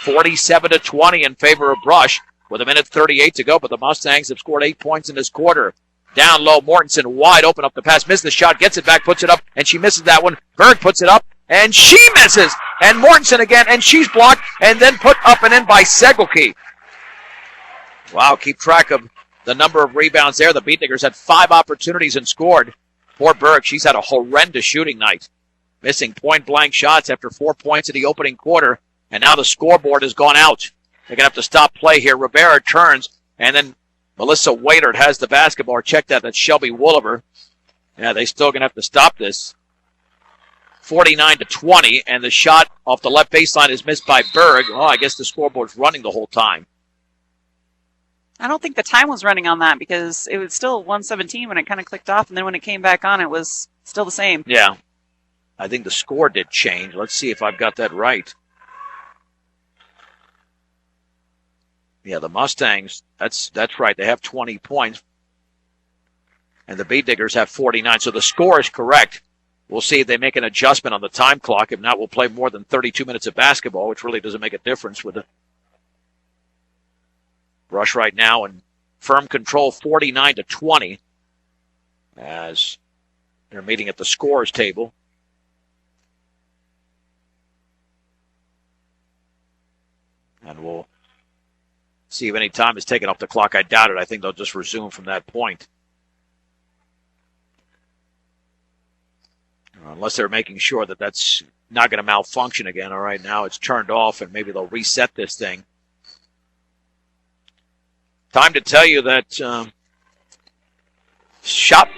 47-20 in favor of Brush with 1:38 to go. But the Mustangs have scored 8 points in this quarter. Down low, Mortensen wide open up the pass. Misses the shot. Gets it back. Puts it up. And she misses that one. Berg puts it up. And she misses. And Mortensen again. And she's blocked. And then put up and in by Segelke. Wow, keep track of the number of rebounds there. The Beat Diggers had 5 opportunities and scored. Poor Berg, she's had a horrendous shooting night. Missing point-blank shots after 4 points in the opening quarter. And now the scoreboard has gone out. They're going to have to stop play here. Rivera turns, and then Melissa Waitert has the basketball. Check that. That's Shelby Wooliver. Yeah, they still going to have to stop this. 49-20, and the shot off the left baseline is missed by Berg. Oh, I guess the scoreboard's running the whole time. I don't think the time was running on that because it was still 1:17 when it kind of clicked off, and then when it came back on, it was still the same. Yeah. I think the score did change. Let's see if I've got that right. Yeah, the Mustangs, that's right. They have 20 points. And the Beat Diggers have 49. So the score is correct. We'll see if they make an adjustment on the time clock. If not, we'll play more than 32 minutes of basketball, which really doesn't make a difference with the Brush right now in firm control, 49-20, as they're meeting at the scores table. And we'll see if any time is taken off the clock. I doubt it. I think they'll just resume from that point. Unless they're making sure that that's not going to malfunction again. All right, now it's turned off, and maybe they'll reset this thing. Time to tell you that shop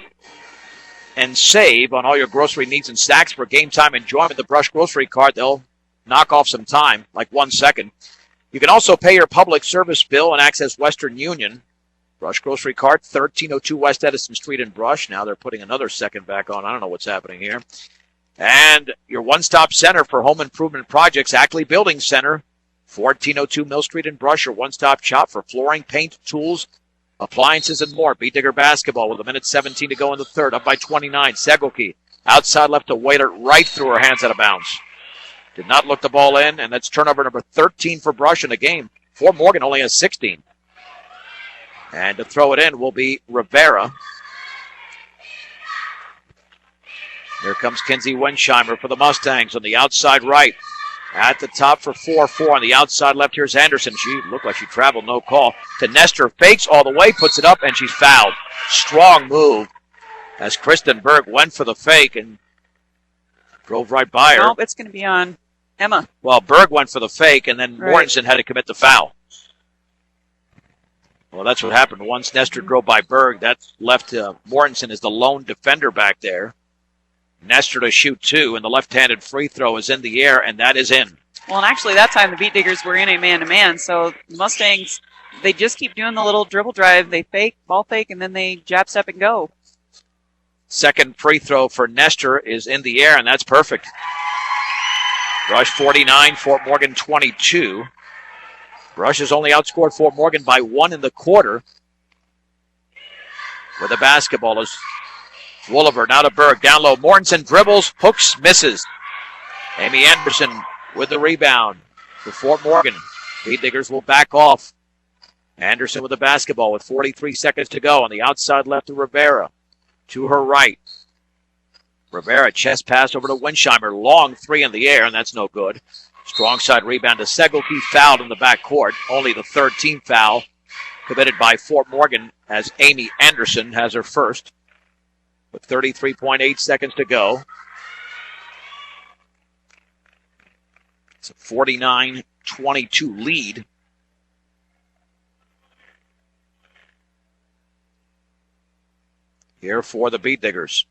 and save on all your grocery needs and snacks for game time enjoyment. The Brush grocery card, they'll knock off some time, like 1 second. You can also pay your public service bill and access Western Union. Brush grocery card, 1302 West Edison Street in Brush. Now they're putting another second back on. I don't know what's happening here. And your one-stop center for home improvement projects, Ackley Building Center, 1402 Mill Street in Brush, your one-stop shop for flooring, paint, tools, appliances, and more. Beat Digger basketball with 1:17 to go in the third, up by 29. Segelke, outside left to Waitert, right through her hands out of bounds. Did not look the ball in, and that's turnover number 13 for Brush in the game. Fort Morgan only has 16. And to throw it in will be Rivera. Here comes Kinsey Winsheimer for the Mustangs on the outside right. At the top for 4-4 on the outside left. Here's Anderson. She looked like she traveled, no call. To Nestor, fakes all the way, puts it up, and she's fouled. Strong move as Kristen Berg went for the fake and drove right by her. Nope, it's going to be on Emma. Well, Berg went for the fake, and then Mortensen had to commit the foul. Well, that's what happened. Once Nestor drove by Berg, that left Mortensen as the lone defender back there. Nestor to shoot 2, and the left-handed free throw is in the air, and that is in. Well, and actually that time the Beat Diggers were in a man-to-man, so the Mustangs, they just keep doing the little dribble drive. They fake, ball fake, and then they jab step and go. Second free throw for Nestor is in the air, and that's perfect. Brush 49, Fort Morgan 22. Brush has only outscored Fort Morgan by 1 in the quarter. Where the basketball is Wooliver, now to Berg, down low. Mortensen dribbles, hooks, misses. Amy Anderson with the rebound for Fort Morgan. Beat Diggers will back off. Anderson with the basketball with 43 seconds to go on the outside left to Rivera. To her right. Rivera chest pass over to Winsheimer. Long 3 in the air, and that's no good. Strong side rebound to Segelke, fouled in the backcourt. Only the third team foul committed by Fort Morgan as Amy Anderson has her first. With 33.8 seconds to go. It's a 49-22 lead. Here for the Beat Diggers.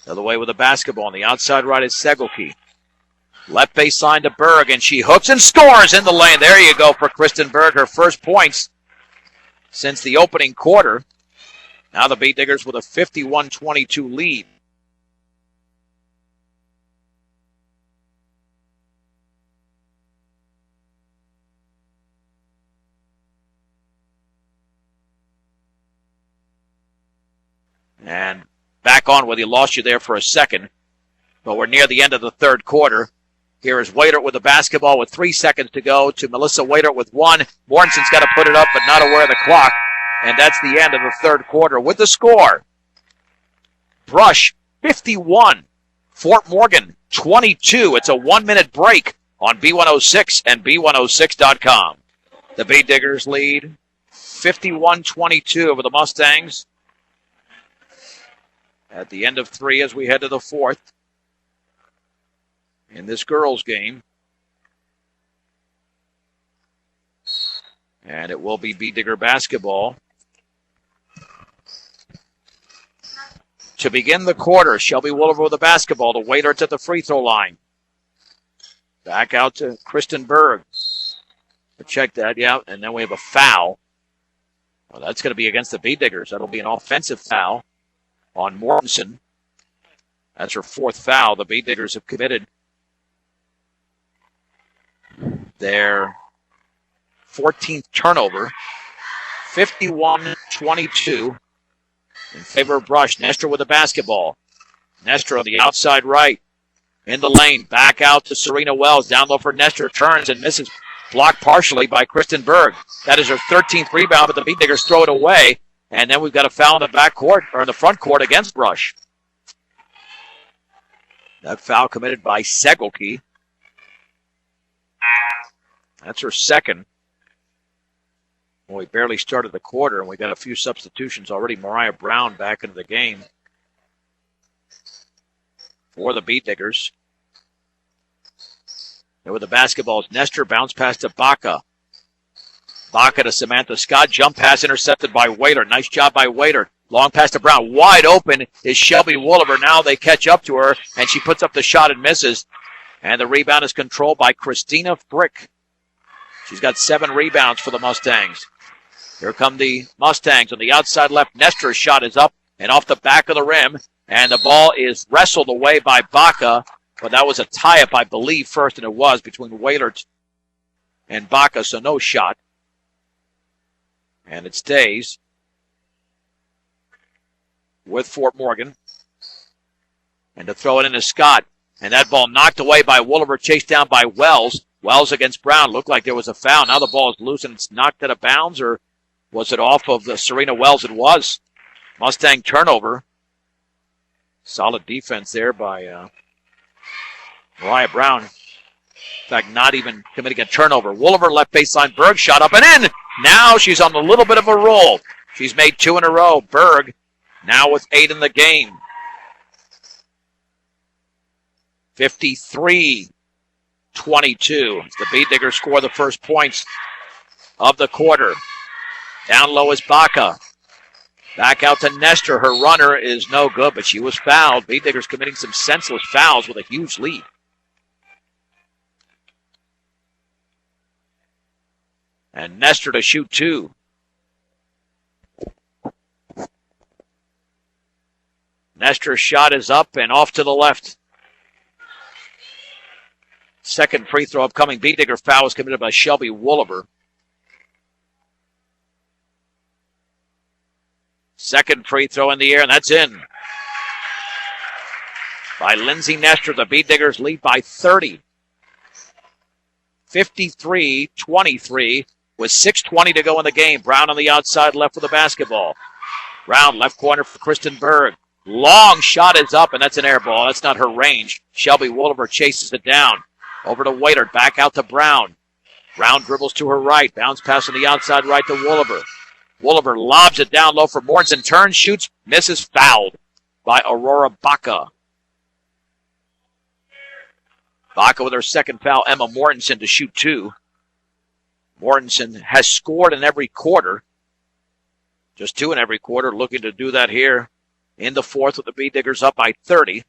The other way with the basketball. On the outside right is Segelke. Left baseline to Berg, and she hooks and scores in the lane. There you go for Kristen Berg, her first points since the opening quarter. Now the Beat Diggers with a 51-22 lead. And back on with you. Lost you there for a second. But we're near the end of the third quarter. Here is Waiter with the basketball with 3 seconds to go to Melissa Waiter with 1. Mortensen's got to put it up, but not aware of the clock. And that's the end of the third quarter. With the score, Brush 51, Fort Morgan 22. It's a 1-minute break on B106 and B106.com. The Bee Diggers lead 51-22 over the Mustangs at the end of 3 as we head to the fourth in this girls' game. And it will be Bee Digger basketball. To begin the quarter, Shelby Wooliver with the basketball. The Waiter at the free throw line. Back out to Kristen Berg. Check that, yeah. And then we have a foul. Well, that's going to be against the Bee Diggers. That'll be an offensive foul on Mortensen. That's her 4th foul. The Bee Diggers have committed their 14th turnover. 51-22 in favor of Brush. Nestor with the basketball. Nestor on the outside right. In the lane. Back out to Serena Wells. Down low for Nestor. Turns and misses. Blocked partially by Kristen Berg. That is her 13th rebound, but the Bee Diggers throw it away. And then we've got a foul in the back court, or in the front court against Brush. That foul committed by Segelke. That's her second. Well, we barely started the quarter, and we got a few substitutions already. Mariah Brown back into the game for the Bee Diggers. And with the basketball, Nestor bounce pass to Baca. Baca to Samantha Scott. Jump pass intercepted by Waiter. Nice job by Waiter. Long pass to Brown. Wide open is Shelby Wooliver. Now they catch up to her, and she puts up the shot and misses. And the rebound is controlled by Christina Frick. She's got 7 rebounds for the Mustangs. Here come the Mustangs on the outside left. Nestor's shot is up and off the back of the rim. And the ball is wrestled away by Baca. But that was a tie-up, I believe, first, and it was between Wailert and Baca, so no shot. And it stays with Fort Morgan. And to throw it into Scott. And that ball knocked away by Wooliver, chased down by Wells. Wells against Brown. Looked like there was a foul. Now the ball is loose and it's knocked out of bounds, or was it off of the Serena Wells? It was. Mustang turnover. Solid defense there by Mariah Brown. In fact, not even committing a turnover. Wooliver left baseline. Berg shot up and in. Now she's on a little bit of a roll. She's made 2 in a row. Berg now with 8 in the game. 53-22. The Bee Diggers score the first points of the quarter. Down low is Baca. Back out to Nestor. Her runner is no good, but she was fouled. Bee Diggers committing some senseless fouls with a huge lead. And Nestor to shoot 2. Nestor's shot is up and off to the left. Second free throw upcoming. Bee Digger foul is committed by Shelby Wooliver. Second free throw in the air, and that's in. By Lindsay Nestor, the Bee Diggers lead by 30. 53-23 with 6:20 to go in the game. Brown on the outside left with the basketball. Brown left corner for Kristen Berg. Long shot is up, and that's an air ball. That's not her range. Shelby Wooliver chases it down. Over to Waiter, back out to Brown. Brown dribbles to her right. Bounce pass on the outside right to Wooliver. Wooliver lobs it down low for Mortensen. Turns, shoots, misses, fouled by Aurora Baca. Baca with her second foul. Emma Mortensen to shoot 2. Mortensen has scored in every quarter. Just 2 in every quarter. Looking to do that here in the fourth with the Bee Diggers up by 30.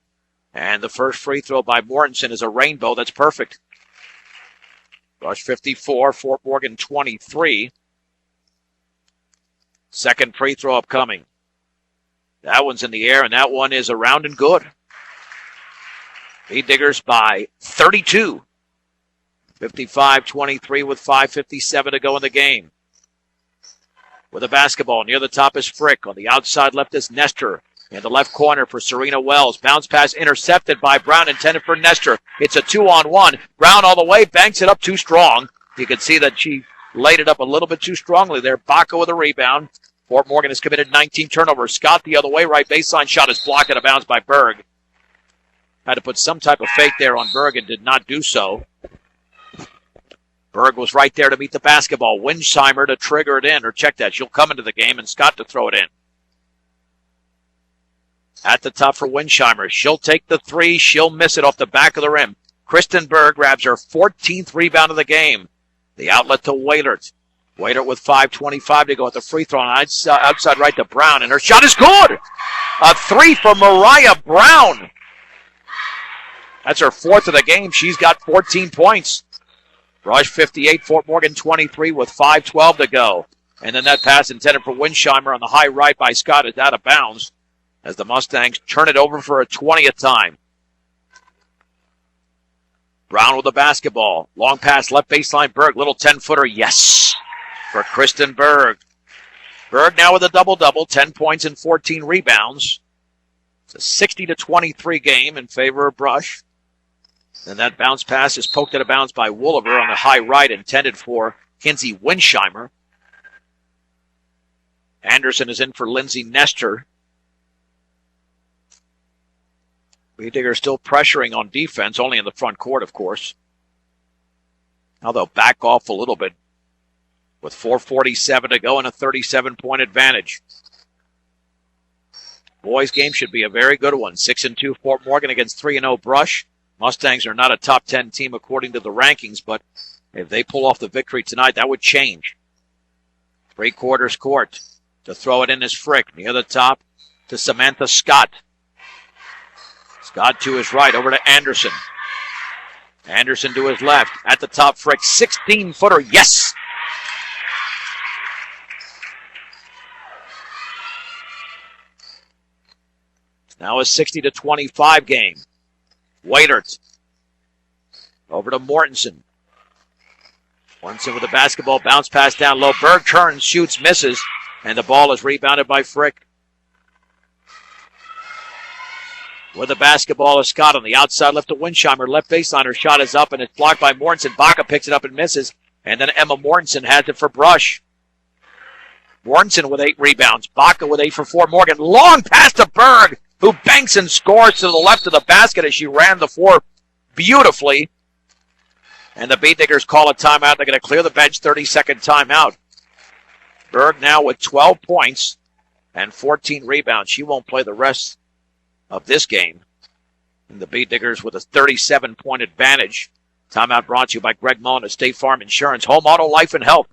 And the first free throw by Mortensen is a rainbow. That's perfect. Rush 54, Fort Morgan 23. Second free throw upcoming. That one's in the air, and that one is around and good. Bee Diggers by 32. 55-23 with 5:57 to go in the game. With a basketball near the top is Frick. On the outside left is Nestor. In the left corner for Serena Wells. Bounce pass intercepted by Brown, intended for Nestor. It's a 2-on-1. Brown all the way, banks it up too strong. You can see that she laid it up a little bit too strongly there. Baca with a rebound. Fort Morgan has committed 19 turnovers. Scott the other way, right baseline shot is blocked out of bounds by Berg. Had to put some type of fake there on Berg and did not do so. Berg was right there to meet the basketball. Winsheimer to trigger it in, or check that. She'll come into the game, and Scott to throw it in. At the top for Winsheimer. She'll take the three. She'll miss it off the back of the rim. Kristen Berg grabs her 14th rebound of the game. The outlet to Wailert. Wailert with 5:25 to go at the free throw. Outside right to Brown, and her shot is good. A three for Mariah Brown. That's her 4th of the game. She's got 14 points. Rush 58, Fort Morgan 23 with 5:12 to go. And then that pass intended for Winsheimer on the high right by Scott is out of bounds as the Mustangs turn it over for a 20th time. Brown with the basketball. Long pass, left baseline, Berg. Little 10-footer, yes, for Kristen Berg. Berg now with a double-double, 10 points and 14 rebounds. It's a 60-23 game in favor of Brush. And that bounce pass is poked out of bounds by Wooliver on the high right, intended for Kinsey Winsheimer. Anderson is in for Lindsay Nestor. Digger still pressuring on defense, only in the front court, of course. Now they'll back off a little bit with 4:47 to go and a 37-point advantage. Boys' game should be a very good one. 6-2 Fort Morgan against 3-0 Brush. Mustangs are not a top 10 team according to the rankings, but if they pull off the victory tonight, that would change. 3/4 court. To throw it in is Frick. Near the top to Samantha Scott. Scott to his right, over to Anderson. Anderson to his left. At the top, Frick, 16-footer, yes! Now a 60-25 game. Waitert. Over to Mortensen. Mortensen with the basketball, bounce pass down low. Berg turns, shoots, misses, and the ball is rebounded by Frick. With the basketball is Scott on the outside, left to Winsheimer. Left baseline, her shot is up, and it's blocked by Mortensen. Baca picks it up and misses, and then Emma Mortensen has it for Brush. Mortensen with 8 rebounds. Baca with 8 for Fort Morgan. Long pass to Berg, who banks and scores to the left of the basket as she ran the floor beautifully. And the Beatniggers call a timeout. They're going to clear the bench, 30-second timeout. Berg now with 12 points and 14 rebounds. She won't play the rest of this game. And the Beatniggers with a 37-point advantage. Timeout brought to you by Greg Mullen at State Farm Insurance. Home, auto, life, and health.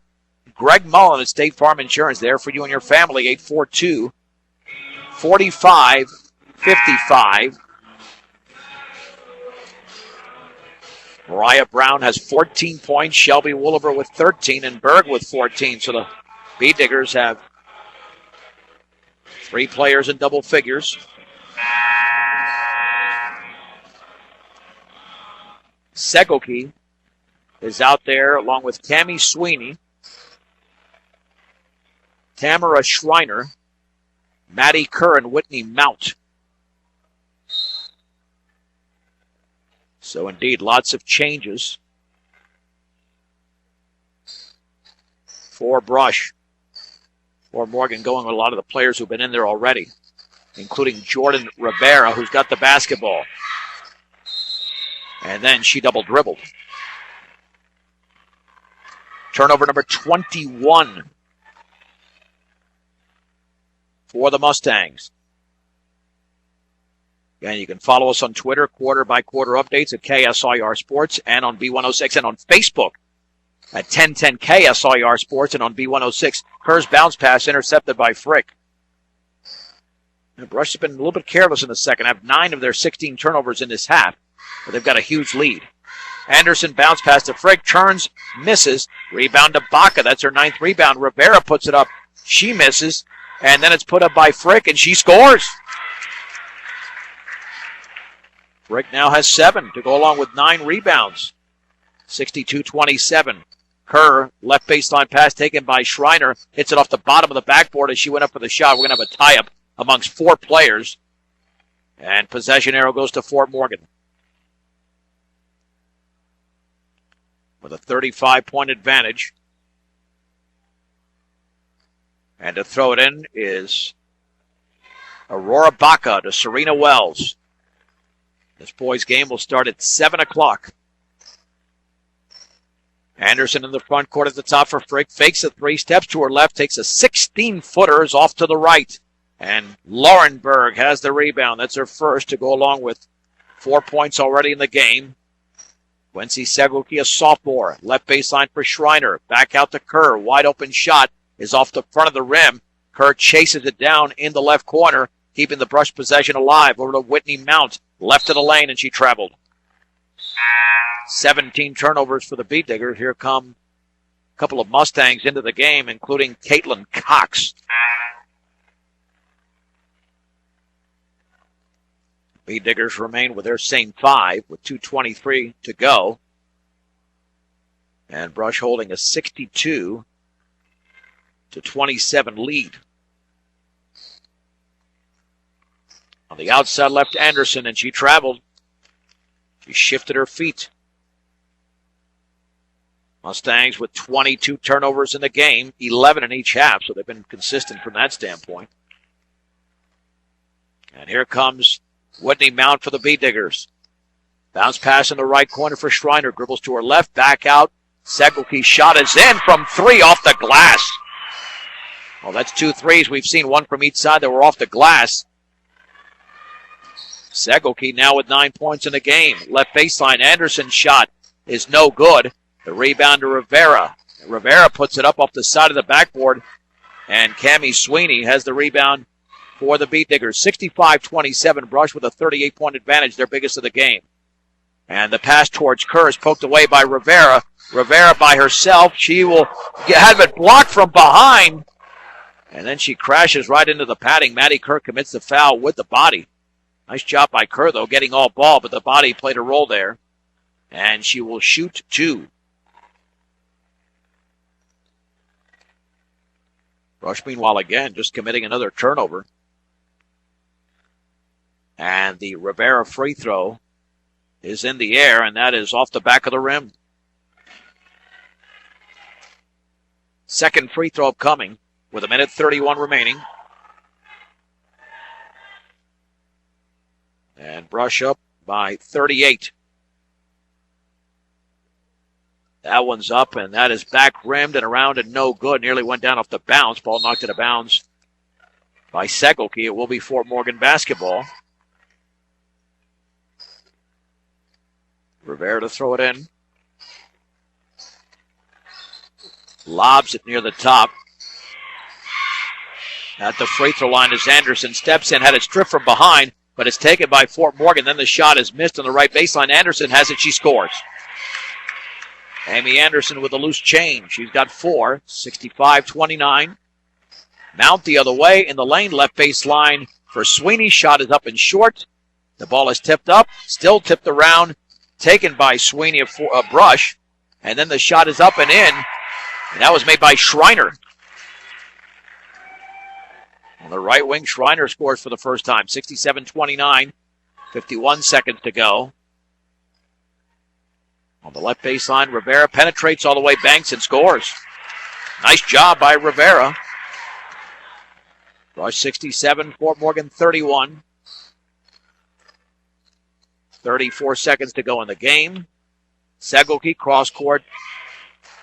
Greg Mullen at State Farm Insurance, there for you and your family. 842-4555. Mariah Brown has 14 points. Shelby Wooliver with 13 and Berg with 14. So the Beatniggers have 3 players in double figures. Segelke is out there along with Tammy Sweeney, Tamara Schreiner, Maddie Kerr, and Whitney Mount. So indeed, lots of changes for Brush. For Morgan going with a lot of the players who've been in there already, including Jordan Rivera, who's got the basketball. And then she double dribbled. Turnover number 21 for the Mustangs. Again, you can follow us on Twitter, quarter-by-quarter updates at KSIR Sports, and on B106, and on Facebook at 1010 KSIR Sports, and on B106. Kerr's bounce pass intercepted by Frick. And Brush has been a little bit careless in the second half. 9 of their 16 turnovers in this half, but they've got a huge lead. Anderson bounce pass to Frick, turns, misses. Rebound to Baca. That's her 9th rebound. Rivera puts it up. She misses. And then it's put up by Frick, and she scores. Frick now has 7 to go along with 9 rebounds. 62-27. Kerr, left baseline pass taken by Schreiner. Hits it off the bottom of the backboard as she went up for the shot. We're going to have a tie-up amongst 4 players. And possession arrow goes to Fort Morgan with a 35-point advantage. And to throw it in is Aurora Baca to Serena Wells. This boys' game will start at 7 o'clock. Anderson in the front court at the top for Frick. Fakes a 3, steps to her left, takes a 16-footer, is off to the right. And Laurenberg has the rebound. That's her first to go along with 4 points already in the game. Quincy Seguki, a sophomore. Left baseline for Schreiner. Back out to Kerr. Wide open shot is off the front of the rim. Kerr chases it down in the left corner, keeping the Brush possession alive. Over to Whitney Mount. Left of the lane, and she traveled. 17 turnovers for the Beat Diggers. Here come a couple of Mustangs into the game, including Caitlin Cox. Beat Diggers remain with their same 5 with 2:23 to go. And Brush holding a 62-27 lead. On the outside left, Anderson, and she traveled. She shifted her feet. Mustangs with 22 turnovers in the game, 11 in each half, so they've been consistent from that standpoint. And here comes Whitney Mount for the Beat Diggers. Bounce pass in the right corner for Schreiner. Dribbles to her left, back out. Seguki's shot is in from 3 off the glass. Well, that's 2 threes. We've seen one from each side that were off the glass. Seguki now with 9 points in the game. Left baseline, Anderson's shot is no good. The rebound to Rivera. Rivera puts it up off the side of the backboard, and Cammie Sweeney has the rebound for the Beat Diggers. 65-27, Brush with a 38-point advantage, their biggest of the game. And the pass towards Kerr is poked away by Rivera. Rivera by herself. She will have it blocked from behind, and then she crashes right into the padding. Maddie Kerr commits the foul with the body. Nice job by Kerr, though, getting all ball, but the body played a role there. And she will shoot 2. Brush, meanwhile, again, just committing another turnover. And the Rivera free throw is in the air, and that is off the back of the rim. Second free throw coming with 1:31 remaining. And Brush up by 38. That one's up, and that is back rimmed and around and no good. Nearly went down off the bounce. Ball knocked it out of bounds by Seguki. It will be Fort Morgan basketball. Rivera to throw it in. Lobs it near the top. At the free throw line as Anderson steps in, had it stripped from behind, but it's taken by Fort Morgan. Then the shot is missed on the right baseline. Anderson has it. She scores. Amy Anderson with a loose change. She's got 4, 65-29. Mount the other way in the lane, left baseline for Sweeney. Shot is up and short. The ball is tipped up, still tipped around, taken by Sweeney of Brush. And then the shot is up and in, and that was made by Schreiner. On the right wing, Schreiner scores for the first time. 67-29, 51 seconds to go. On the left baseline, Rivera penetrates all the way, banks, and scores. Nice job by Rivera. Brush 67, Fort Morgan 31. 34 seconds to go in the game. Seguki cross court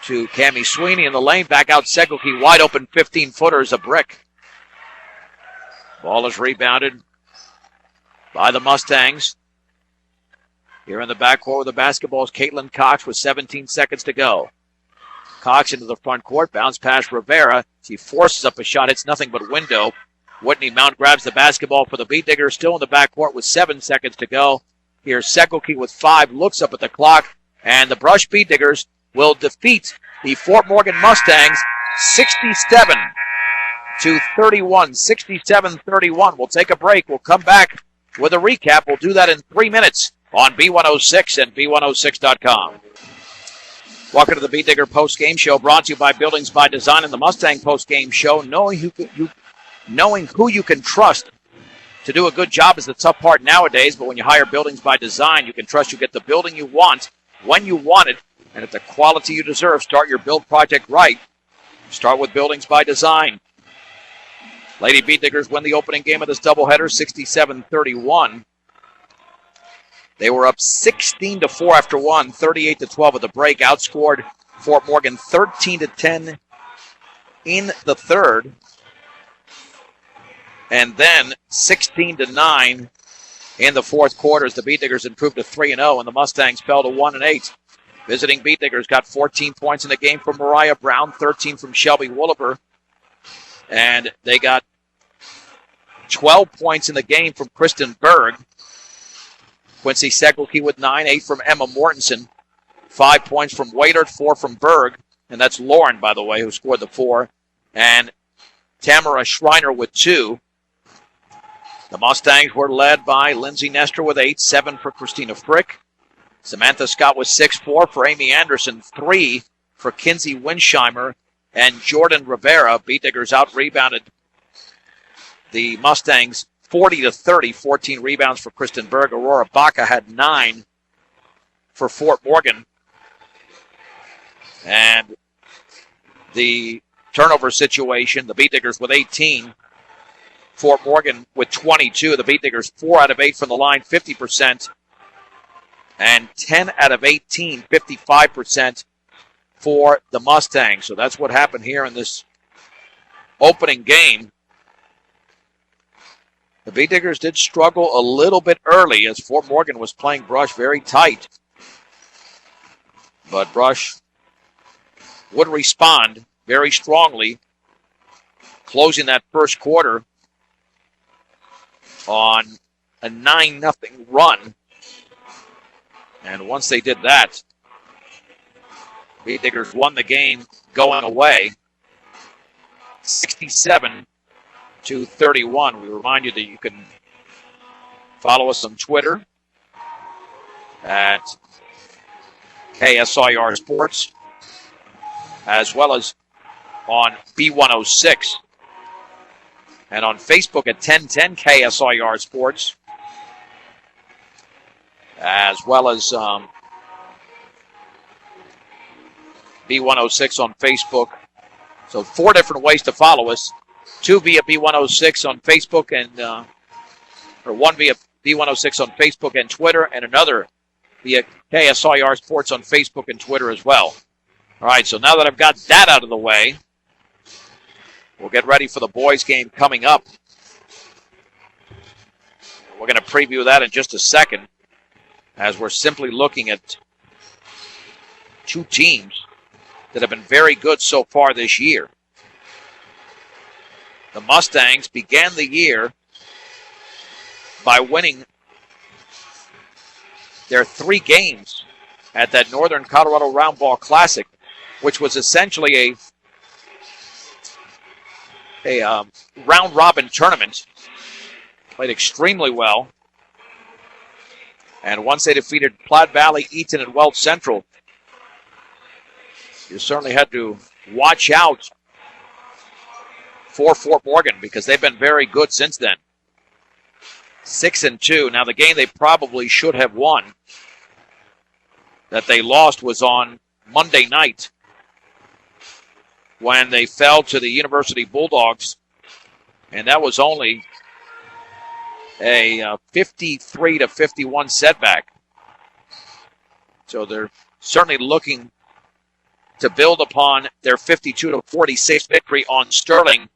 to Cammie Sweeney in the lane. Back out Seguki, wide open 15-footer is a brick. Ball is rebounded by the Mustangs. Here in the backcourt with the basketball is Caitlin Cox with 17 seconds to go. Cox into the front court, bounce past Rivera. She forces up a shot, hits nothing but window. Whitney Mount grabs the basketball for the Beat Diggers, still in the backcourt with 7 seconds to go. Here's Seguki with 5, looks up at the clock, and the Brush Beat Diggers will defeat the Fort Morgan Mustangs 67-31, 67-31. We'll take a break. We'll come back with a recap. We'll do that in 3 minutes on B106 and B106.com. Welcome to the Beat Digger post-game show, brought to you by Buildings by Design and the Mustang post-game show. Knowing knowing who you can trust to do a good job is the tough part nowadays, but when you hire Buildings by Design, you can trust you get the building you want, when you want it, and at the quality you deserve. Start your build project right. Start with Buildings by Design. Lady Beet Diggers win the opening game of this doubleheader, 67-31. They were up 16-4 after one, 38-12 at the break. Outscored Fort Morgan 13-10 in the third. And then 16-9 in the fourth quarter as the Beet Diggers improved to 3-0 and the Mustangs fell to 1-8. Visiting Beet Diggers got 14 points in the game from Mariah Brown, 13 from Shelby Wooliver. And they got 12 points in the game from Kristen Berg. Quincy Segelke with 9, 8 from Emma Mortensen. 5 points from Waitert, 4 from Berg. And that's Lauren, by the way, who scored the 4. And Tamara Schreiner with 2. The Mustangs were led by Lindsay Nestor with 8, 7 for Christina Frick. Samantha Scott with 6, 4 for Amy Anderson, 3 for Kinsey Winsheimer, and Jordan Rivera. Beet Diggers out-rebounded the Mustangs 40-30, 14 rebounds for Kristen Berg. Aurora Baca had 9 for Fort Morgan. And the turnover situation, the Beet Diggers with 18, Fort Morgan with 22. The Beet Diggers 4 out of 8 from the line, 50%. And 10 out of 18, 55% for the Mustangs. So that's what happened here in this opening game. The Beet Diggers did struggle a little bit early as Fort Morgan was playing Brush very tight. But Brush would respond very strongly, closing that first quarter on a 9-0 run. And once they did that, Beet Diggers won the game going away, 67-31. We remind you that you can follow us on Twitter at KSIR Sports, as well as on B106, and on Facebook at 1010 KSIR Sports, as well as B106 on Facebook. So 4 different ways to follow us. 2 via B106 on Facebook and, or 1 via B106 on Facebook and Twitter, and another via KSIR Sports on Facebook and Twitter as well. All right, so now that I've got that out of the way, we'll get ready for the boys' game coming up. We're going to preview that in just a second, as we're simply looking at 2 teams that have been very good so far this year. The Mustangs began the year by winning their 3 games at that Northern Colorado Round Ball Classic, which was essentially a round-robin tournament. Played extremely well. And once they defeated Platte Valley, Eaton, and Welch Central, you certainly had to watch out for Fort Morgan because they've been very good since then. 6-2. Now, the game they probably should have won that they lost was on Monday night when they fell to the University Bulldogs, and that was only a 53-51 setback. So they're certainly looking to build upon their 52-46 victory on Sterling,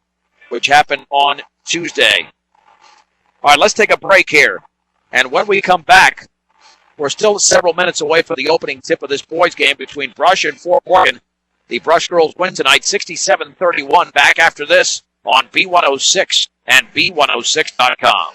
which happened on Tuesday. All right, let's take a break here. And when we come back, we're still several minutes away from the opening tip of this boys' game between Brush and Fort Morgan. The Brush girls win tonight, 67-31. Back after this on B106 and B106.com.